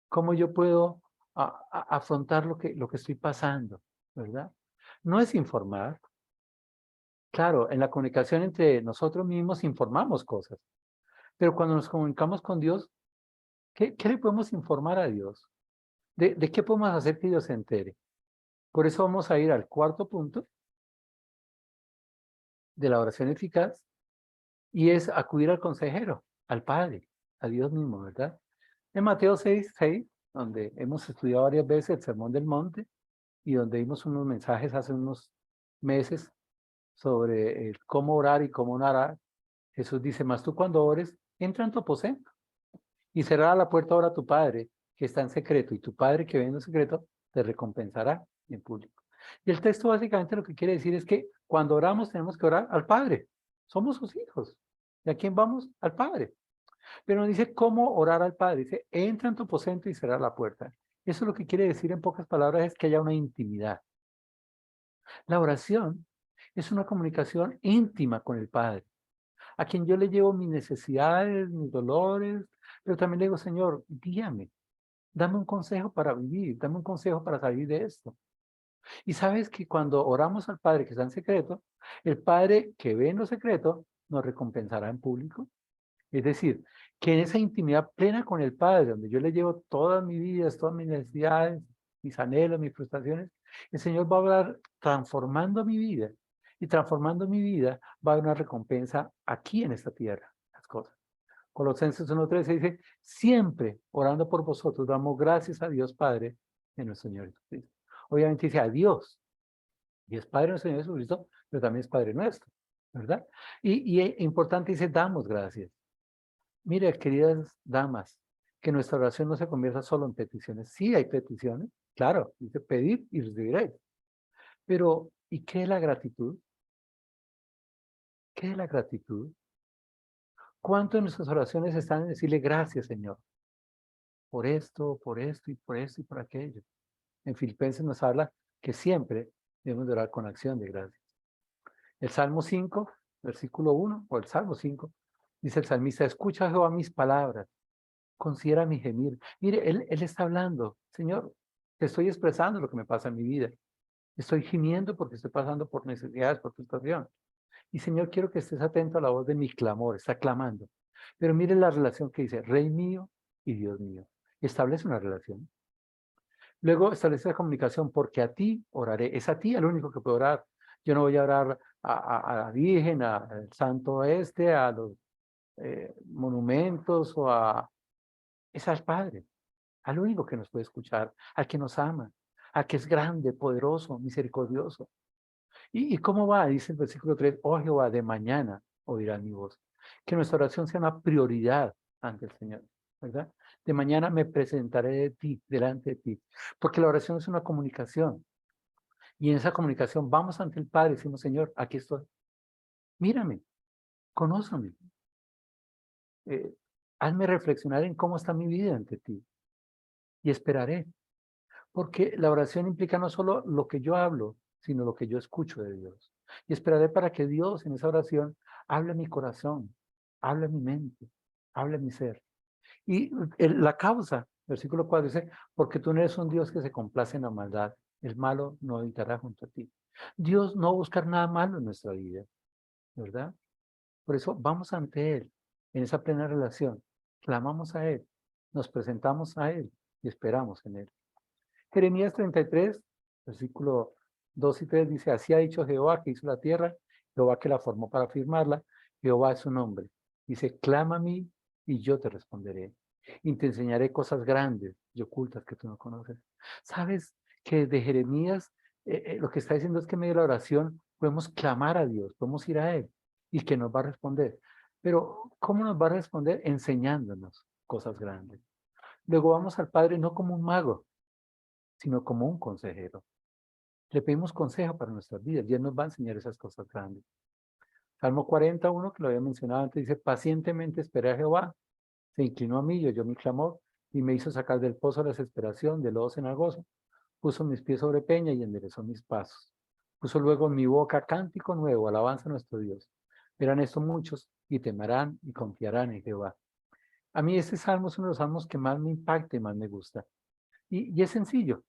¿Cómo yo puedo afrontar lo que estoy pasando? ¿Verdad? No es informar. Claro, en la comunicación entre nosotros mismos informamos cosas. Pero cuando nos comunicamos con Dios, ¿qué le podemos informar a Dios? ¿De qué podemos hacer que Dios se entere? Por eso vamos a ir al cuarto punto de la oración eficaz y es acudir al consejero, al Padre, a Dios mismo, ¿verdad? En Mateo 6:6, donde hemos estudiado varias veces el Sermón del Monte y donde vimos unos mensajes hace unos meses sobre cómo orar y cómo no orar, Jesús dice, mas tú cuando ores, entra en tu aposento y cerrará la puerta ahora a tu Padre que está en secreto, y tu Padre que ve en secreto te recompensará en público. Y el texto básicamente lo que quiere decir es que cuando oramos tenemos que orar al Padre. Somos sus hijos. ¿Y a quién vamos? Al Padre. Pero no dice cómo orar al Padre. Dice, entra en tu aposento y cerrar la puerta. Eso lo que quiere decir en pocas palabras es que haya una intimidad. La oración es una comunicación íntima con el Padre, a quien yo le llevo mis necesidades, mis dolores, pero también le digo, Señor, guíame, dame un consejo para vivir, dame un consejo para salir de esto. Y sabes que cuando oramos al Padre que está en secreto, el Padre que ve en lo secreto nos recompensará en público. Es decir, que en esa intimidad plena con el Padre, donde yo le llevo todas mis vidas, todas mis necesidades, mis anhelos, mis frustraciones, el Señor va a hablar transformando mi vida. Y transformando mi vida va a haber una recompensa aquí en esta tierra, las cosas. Colosenses 1:13 dice, siempre orando por vosotros, damos gracias a Dios Padre de nuestro Señor Jesucristo. Obviamente dice a Dios, y es Padre de nuestro Señor Jesucristo, pero también es Padre nuestro, ¿verdad? Y importante dice, damos gracias. Mire, queridas damas, que nuestra oración no se convierta solo en peticiones. Sí hay peticiones, claro, dice pedir y recibiréis. Pero, ¿y qué es la gratitud? ¿Qué es la gratitud? ¿Cuánto de nuestras oraciones están en decirle gracias, Señor? Por esto, por esto y por esto y por aquello. En Filipenses nos habla que siempre debemos de orar con acción de gracias. El Salmo 5, versículo 1, o el Salmo 5, dice el salmista, escucha, Jehová, mis palabras, considera mi gemir. Mire, él está hablando, Señor, te estoy expresando lo que me pasa en mi vida. Estoy gimiendo porque estoy pasando por necesidades, por frustración. Y Señor, quiero que estés atento a la voz de mi clamor, está clamando. Pero mire la relación que dice, Rey mío y Dios mío. Establece una relación. Luego establece la comunicación, porque a ti oraré. Es a ti el único que puede orar. Yo no voy a orar a la Virgen, al Santo Este, a los monumentos o a... Es al Padre, al único que nos puede escuchar, al que nos ama, al que es grande, poderoso, misericordioso. ¿Y cómo va? Dice el versículo 3, oh Jehová, de mañana oirás mi voz. Que nuestra oración sea una prioridad ante el Señor, ¿verdad? De mañana me presentaré de ti, delante de ti, porque la oración es una comunicación. Y en esa comunicación vamos ante el Padre y decimos, Señor, aquí estoy. Mírame, conózame. Hazme reflexionar en cómo está mi vida ante ti. Y esperaré. Porque la oración implica no solo lo que yo hablo, sino lo que yo escucho de Dios. Y esperaré para que Dios en esa oración hable a mi corazón, hable a mi mente, hable a mi ser. Y la causa, versículo 4 dice, porque tú no eres un Dios que se complace en la maldad, el malo no habitará junto a ti. Dios no va a buscar nada malo en nuestra vida, ¿verdad? Por eso vamos ante Él, en esa plena relación, clamamos a Él, nos presentamos a Él y esperamos en Él. Jeremías 33, versículo 2 y 3 dice, así ha dicho Jehová que hizo la tierra, Jehová que la formó para firmarla, Jehová es su nombre. Dice, clama a mí y yo te responderé. Y te enseñaré cosas grandes y ocultas que tú no conoces. ¿Sabes que de Jeremías lo que está diciendo es que en medio de la oración podemos clamar a Dios, podemos ir a Él y que nos va a responder? Pero, ¿cómo nos va a responder? Enseñándonos cosas grandes. Luego vamos al Padre no como un mago, sino como un consejero. Le pedimos consejo para nuestras vidas y Él nos va a enseñar esas cosas grandes. Salmo 41, que lo había mencionado antes, dice, pacientemente esperé a Jehová, se inclinó a mí y oyó mi clamor, y me hizo sacar del pozo de la desesperación, del lodo cenagoso, puso mis pies sobre peña y enderezó mis pasos. Puso luego en mi boca cántico nuevo, alabanza a nuestro Dios. Verán esto muchos y temerán y confiarán en Jehová. A mí este salmo es uno de los salmos que más me impacta y más me gusta. Y es sencillo.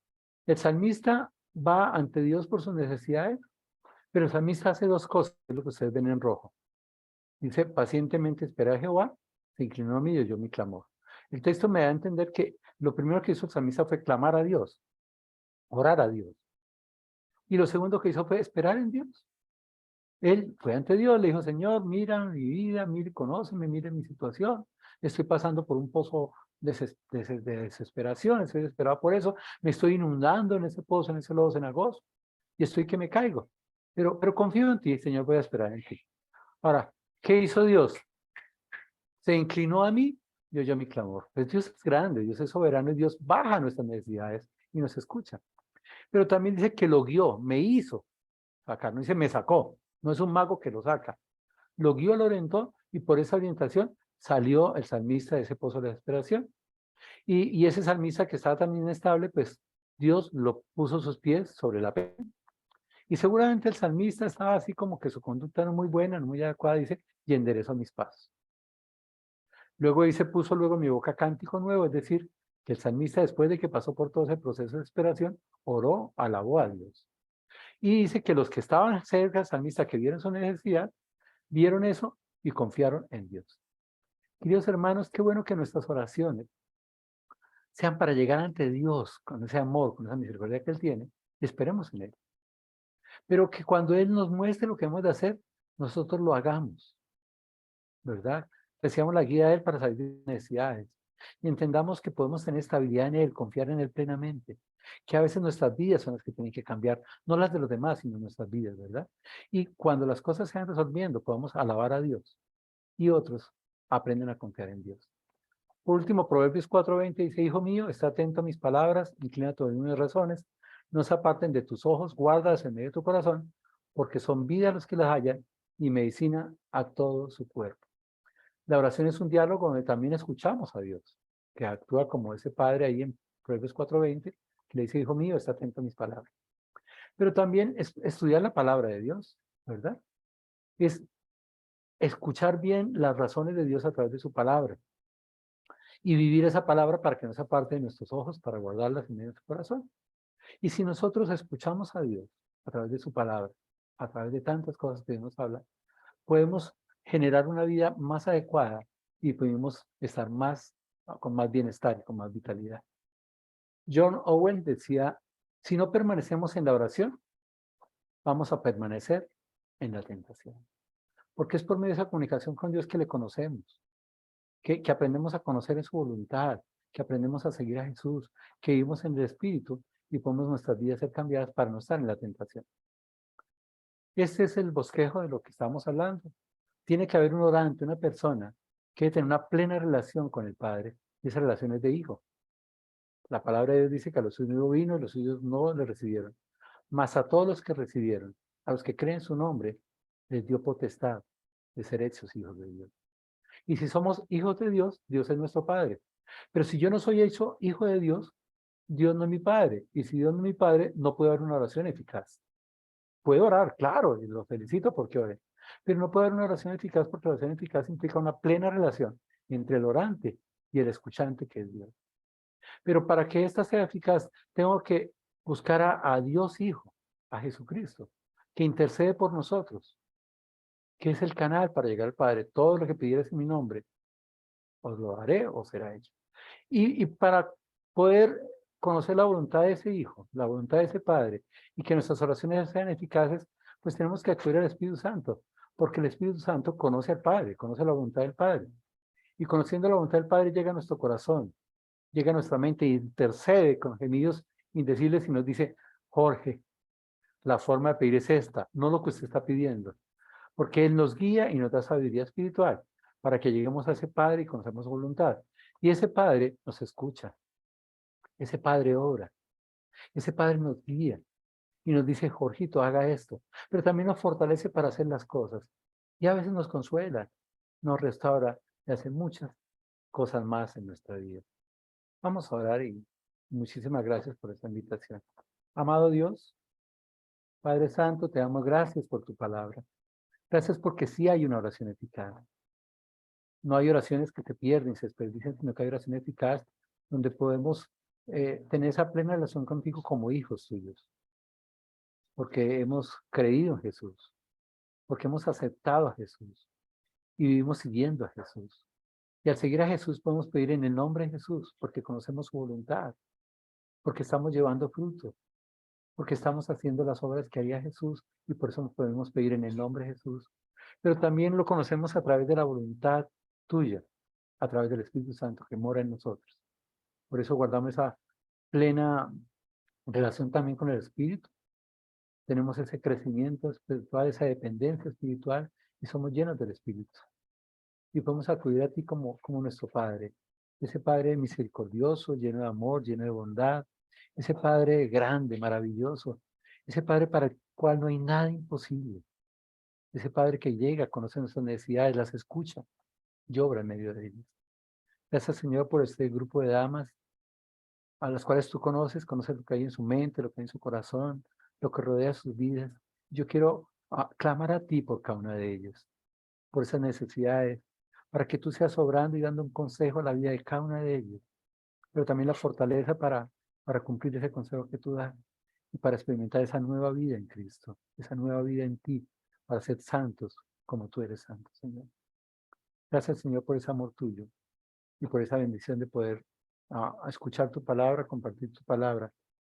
El salmista va ante Dios por sus necesidades, pero el salmista hace dos cosas, es lo que ustedes ven en rojo. Dice, pacientemente esperé a Jehová, se inclinó a mí y oyó mi clamor. El texto me da a entender que lo primero que hizo el salmista fue clamar a Dios, orar a Dios. Y lo segundo que hizo fue esperar en Dios. Él fue ante Dios, le dijo, Señor, mira mi vida, mire, conóceme, mire mi situación. Estoy pasando por un pozo de desesperación, estoy desesperado por eso. Me estoy inundando en ese pozo, en ese lodo cenagoso. Y estoy que me caigo. Pero confío en ti, Señor, voy a esperar en ti. Ahora, ¿qué hizo Dios? Se inclinó a mí y oyó mi clamor. Pues Dios es grande, Dios es soberano y Dios baja nuestras necesidades y nos escucha. Pero también dice que lo guió, me hizo sacar, no dice me sacó, no es un mago que lo saca. Lo guió, lo orientó y por esa orientación salió el salmista de ese pozo de desesperación. Y ese salmista que estaba tan inestable, pues Dios lo puso sus pies sobre la peña. Y seguramente el salmista estaba así como que su conducta no muy buena, no muy adecuada, dice, y enderezó mis pasos. Luego dice, puso luego en mi boca cántico nuevo, es decir, que el salmista después de que pasó por todo ese proceso de esperación, oró, alabó a Dios. Y dice que los que estaban cerca del salmista, que vieron su necesidad, vieron eso y confiaron en Dios. Queridos hermanos, qué bueno que nuestras oraciones sean para llegar ante Dios con ese amor, con esa misericordia que Él tiene, y esperemos en Él. Pero que cuando Él nos muestre lo que hemos de hacer, nosotros lo hagamos, ¿verdad? Recibamos la guía de Él para salir de necesidades. Y entendamos que podemos tener estabilidad en Él, confiar en Él plenamente. Que a veces nuestras vidas son las que tienen que cambiar, no las de los demás, sino nuestras vidas, ¿verdad? Y cuando las cosas se van resolviendo, podemos alabar a Dios. Y otros aprenden a confiar en Dios. Por último, Proverbios 4:20 dice, hijo mío, está atento a mis palabras, inclina tu oído a mis razones, no se aparten de tus ojos, guárdalas en medio de tu corazón, porque son vida a los que las hallan y medicina a todo su cuerpo. La oración es un diálogo donde también escuchamos a Dios, que actúa como ese padre ahí en Proverbios 4:20, que le dice, hijo mío, está atento a mis palabras. Pero también es estudiar la palabra de Dios, ¿verdad? Es escuchar bien las razones de Dios a través de su palabra y vivir esa palabra para que no se aparte de nuestros ojos, para guardarlas en medio de su corazón. Y si nosotros escuchamos a Dios a través de su palabra, a través de tantas cosas que Dios nos habla, podemos generar una vida más adecuada y podemos estar más, con más bienestar y con más vitalidad. John Owen decía, si no permanecemos en la oración, vamos a permanecer en la tentación. Porque es por medio de esa comunicación con Dios que le conocemos, que aprendemos a conocer en su voluntad, que aprendemos a seguir a Jesús, que vivimos en el Espíritu y podemos nuestras vidas ser cambiadas para no estar en la tentación. Este es el bosquejo de lo que estamos hablando. Tiene que haber un orante, una persona que tiene una plena relación con el Padre, y esa relación es de hijo. La palabra de Dios dice que a los suyos vino y los suyos no le recibieron. Mas a todos los que recibieron, a los que creen su nombre, les dio potestad de ser hechos hijos de Dios. Y si somos hijos de Dios, Dios es nuestro Padre. Pero si yo no soy hecho hijo de Dios, Dios no es mi Padre. Y si Dios no es mi Padre, no puede haber una oración eficaz. Puede orar, claro, y lo felicito porque ore. Pero no puede haber una oración eficaz porque la oración eficaz implica una plena relación entre el orante y el escuchante que es Dios. Pero para que esta sea eficaz, tengo que buscar a Dios Hijo, a Jesucristo, que intercede por nosotros, que es el canal para llegar al Padre. Todo lo que pidieras en mi nombre, os lo haré o será hecho. Y para poder conocer la voluntad de ese Hijo, la voluntad de ese Padre, y que nuestras oraciones sean eficaces, pues tenemos que acudir al Espíritu Santo, porque el Espíritu Santo conoce al Padre, conoce la voluntad del Padre. Y conociendo la voluntad del Padre llega a nuestro corazón, llega a nuestra mente e intercede con gemidos indecibles y nos dice, Jorge, la forma de pedir es esta, no lo que usted está pidiendo, porque Él nos guía y nos da sabiduría espiritual para que lleguemos a ese Padre y conocemos su voluntad. Y ese Padre nos escucha, ese Padre obra, ese Padre nos guía y nos dice, Jorgito, haga esto, pero también nos fortalece para hacer las cosas. Y a veces nos consuela, nos restaura y hace muchas cosas más en nuestra vida. Vamos a orar y muchísimas gracias por esta invitación. Amado Dios, Padre Santo, te damos gracias por tu palabra. Gracias porque sí hay una oración eficaz. No hay oraciones que se pierden, se desperdician, sino que hay oración eficaz donde podemos tener esa plena relación contigo como hijos tuyos. Porque hemos creído en Jesús, porque hemos aceptado a Jesús y vivimos siguiendo a Jesús. Y al seguir a Jesús podemos pedir en el nombre de Jesús, porque conocemos su voluntad, porque estamos llevando fruto, porque estamos haciendo las obras que haría Jesús y por eso podemos pedir en el nombre de Jesús. Pero también lo conocemos a través de la voluntad tuya, a través del Espíritu Santo que mora en nosotros. Por eso guardamos esa plena relación también con el Espíritu. Tenemos ese crecimiento espiritual, esa dependencia espiritual y somos llenos del Espíritu. y podemos acudir a ti como nuestro Padre. Ese Padre misericordioso, lleno de amor, lleno de bondad. Ese Padre grande, maravilloso. Ese Padre para el cual no hay nada imposible. Ese Padre que llega, conoce nuestras necesidades, las escucha y obra en medio de ellas. Gracias, Señor, por este grupo de damas a las cuales tú conoces lo que hay en su mente, lo que hay en su corazón, lo que rodea sus vidas. Yo quiero clamar a ti por cada una de ellos, por esas necesidades, para que tú seas obrando y dando un consejo a la vida de cada una de ellos, pero también la fortaleza para cumplir ese consejo que tú das y para experimentar esa nueva vida en Cristo, esa nueva vida en ti, para ser santos como tú eres santo, Señor. Gracias, Señor, por ese amor tuyo y por esa bendición de poder escuchar tu palabra, compartir tu palabra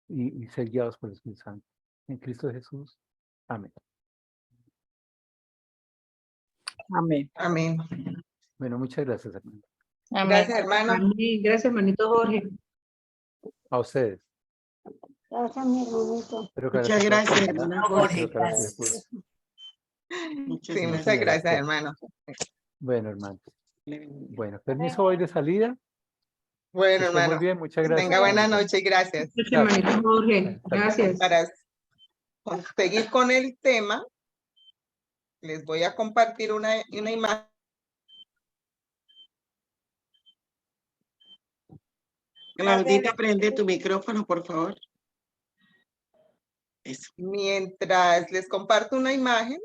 y ser guiados por el Espíritu Santo. En Cristo Jesús. Amén. Amén. Amén. Bueno, muchas gracias, hermano. Amén. Gracias, hermano. Amén. Gracias, hermanito Jorge. A ustedes. Gracias, mi hermanito. Espero que Muchas haya sido gracias, profunda. hermano Jorge, Espero que haya sido gracias. profunda. Sí, muchas gracias, hermano. Bueno, hermano. Bueno, permiso hoy de salida. Bueno, Que esté muy hermano. bien, muchas Que gracias. tenga buena noche y gracias. Gracias, hermanito Jorge. Gracias. Para seguir con el tema, les voy a compartir una imagen. Claudita, prende tu micrófono, por favor. Eso. Mientras les comparto una imagen,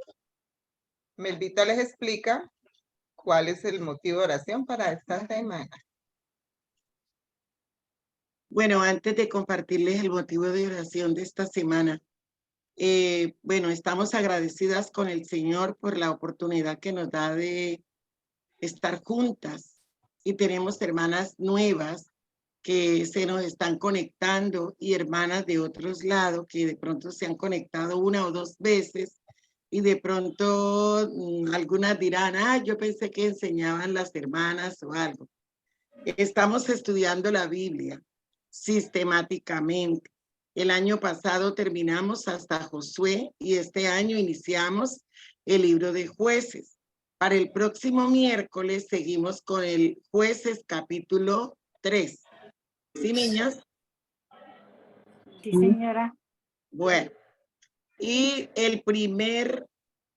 Melvita les explica cuál es el motivo de oración para esta semana. Bueno, antes de compartirles el motivo de oración de esta semana, bueno, estamos agradecidas con el Señor por la oportunidad que nos da de estar juntas y tenemos hermanas nuevas que se nos están conectando y hermanas de otros lados que de pronto se han conectado una o dos veces y de pronto algunas dirán, yo pensé que enseñaban las hermanas o algo. Estamos estudiando la Biblia sistemáticamente. El año pasado terminamos hasta Josué y este año iniciamos el libro de Jueces. Para el próximo miércoles seguimos con el Jueces capítulo 3. ¿Sí, niñas? Sí, señora. Bueno, y el primer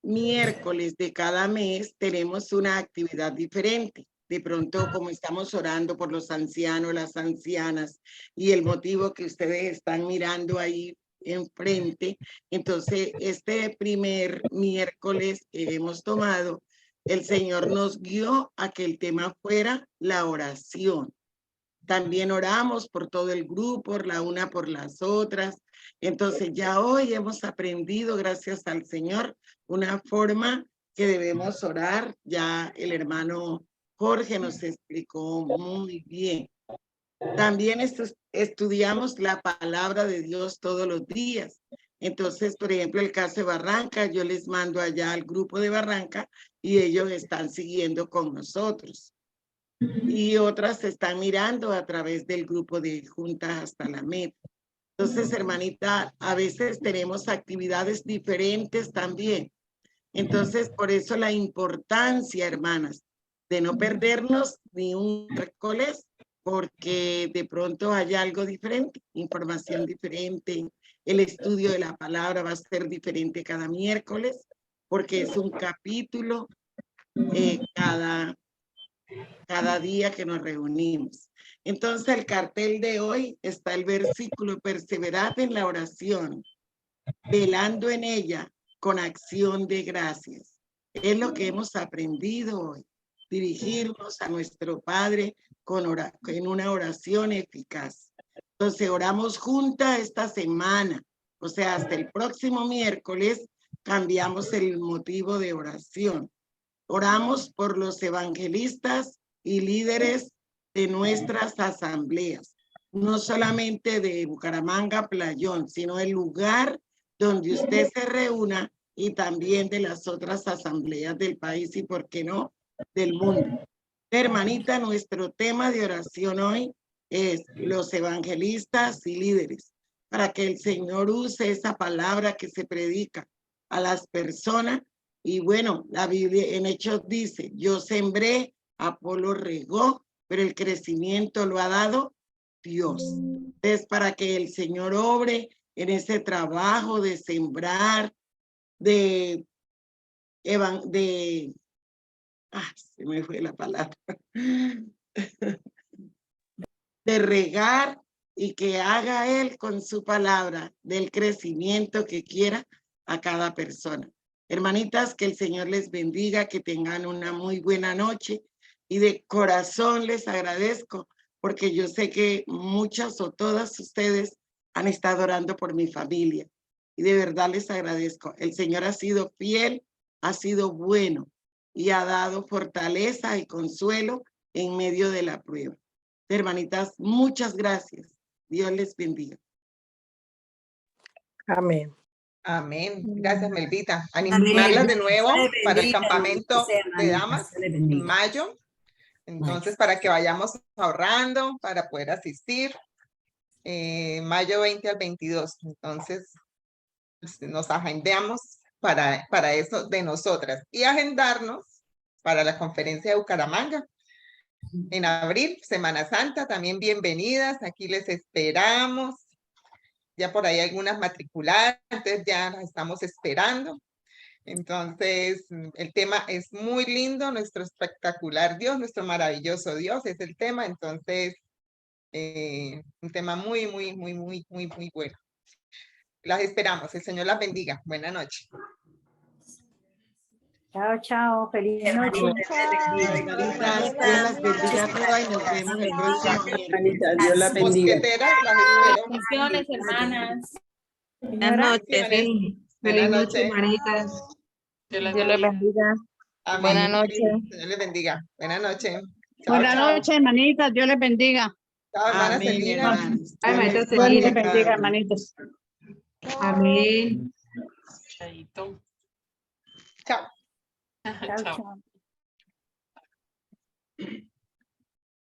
miércoles de cada mes tenemos una actividad diferente. De pronto, como estamos orando por los ancianos, las ancianas, y el motivo que ustedes están mirando ahí enfrente, entonces este primer miércoles que hemos tomado, el Señor nos guió a que el tema fuera la oración. También oramos por todo el grupo, la una por las otras. Entonces ya hoy hemos aprendido, gracias al Señor, una forma que debemos orar. Ya el hermano Jorge nos explicó muy bien. También estudiamos la palabra de Dios todos los días. Entonces, por ejemplo, el caso de Barranca, yo les mando allá al grupo de Barranca y ellos están siguiendo con nosotros. Y otras se están mirando a través del grupo de Juntas hasta la Meta. Entonces, hermanita, a veces tenemos actividades diferentes también. Entonces, por eso la importancia, hermanas, de no perdernos ni un miércoles, porque de pronto hay algo diferente, información diferente, el estudio de la palabra va a ser diferente cada miércoles, porque es un capítulo cada día que nos reunimos. Entonces, el cartel de hoy está el versículo: perseverad en la oración, velando en ella con acción de gracias. Es lo que hemos aprendido hoy, dirigirnos a nuestro Padre en una oración eficaz. Entonces, oramos juntas esta semana, o sea, hasta el próximo miércoles cambiamos el motivo de oración. Oramos por los evangelistas y líderes de nuestras asambleas, no solamente de Bucaramanga, Playón, sino el lugar donde usted se reúna y también de las otras asambleas del país y, por qué no, del mundo. Hermanita, nuestro tema de oración hoy es los evangelistas y líderes, para que el Señor use esa palabra que se predica a las personas Y bueno, la Biblia en Hechos dice, yo sembré, Apolo regó, pero el crecimiento lo ha dado Dios. Es para que el Señor obre en ese trabajo de sembrar, se me fue la palabra, de regar y que haga Él con su palabra del crecimiento que quiera a cada persona. Hermanitas, que el Señor les bendiga, que tengan una muy buena noche y de corazón les agradezco porque yo sé que muchas o todas ustedes han estado orando por mi familia y de verdad les agradezco. El Señor ha sido fiel, ha sido bueno y ha dado fortaleza y consuelo en medio de la prueba. Hermanitas, muchas gracias. Dios les bendiga. Amén. Amén. Gracias, Melvita. Animarlas de nuevo para el campamento de damas en mayo. Entonces, para que vayamos ahorrando, para poder asistir. Mayo 20 al 22. Entonces, nos agendamos para eso de nosotras. Y agendarnos para la conferencia de Bucaramanga. En abril, Semana Santa, también bienvenidas. Aquí les esperamos. Ya por ahí algunas matriculadas, entonces ya las estamos esperando. Entonces, el tema es muy lindo, nuestro espectacular Dios, nuestro maravilloso Dios es el tema. Entonces, un tema muy bueno. Las esperamos, el Señor las bendiga. Buenas noches. Chao, chao. Feliz noche. Hermanitas, Dios las bendiga a todas y nos vemos el próximo miércoles. Dios la bendiga. Mosqueteras, las espero. Bendiciones, hermanas. Señora, Buenas noches. Hermanitas. Dios les bendiga. Amén. Buenas noches. Señor les bendiga. Buenas noches. Chao, buenas chao. noches, hermanitas. Dios les bendiga. Chao, hermana Amén, Celina. hermanos. Ay, maestra Dios les Celina. bendiga, hermanitos. Amén. Chaito. Chao. Chao, chao.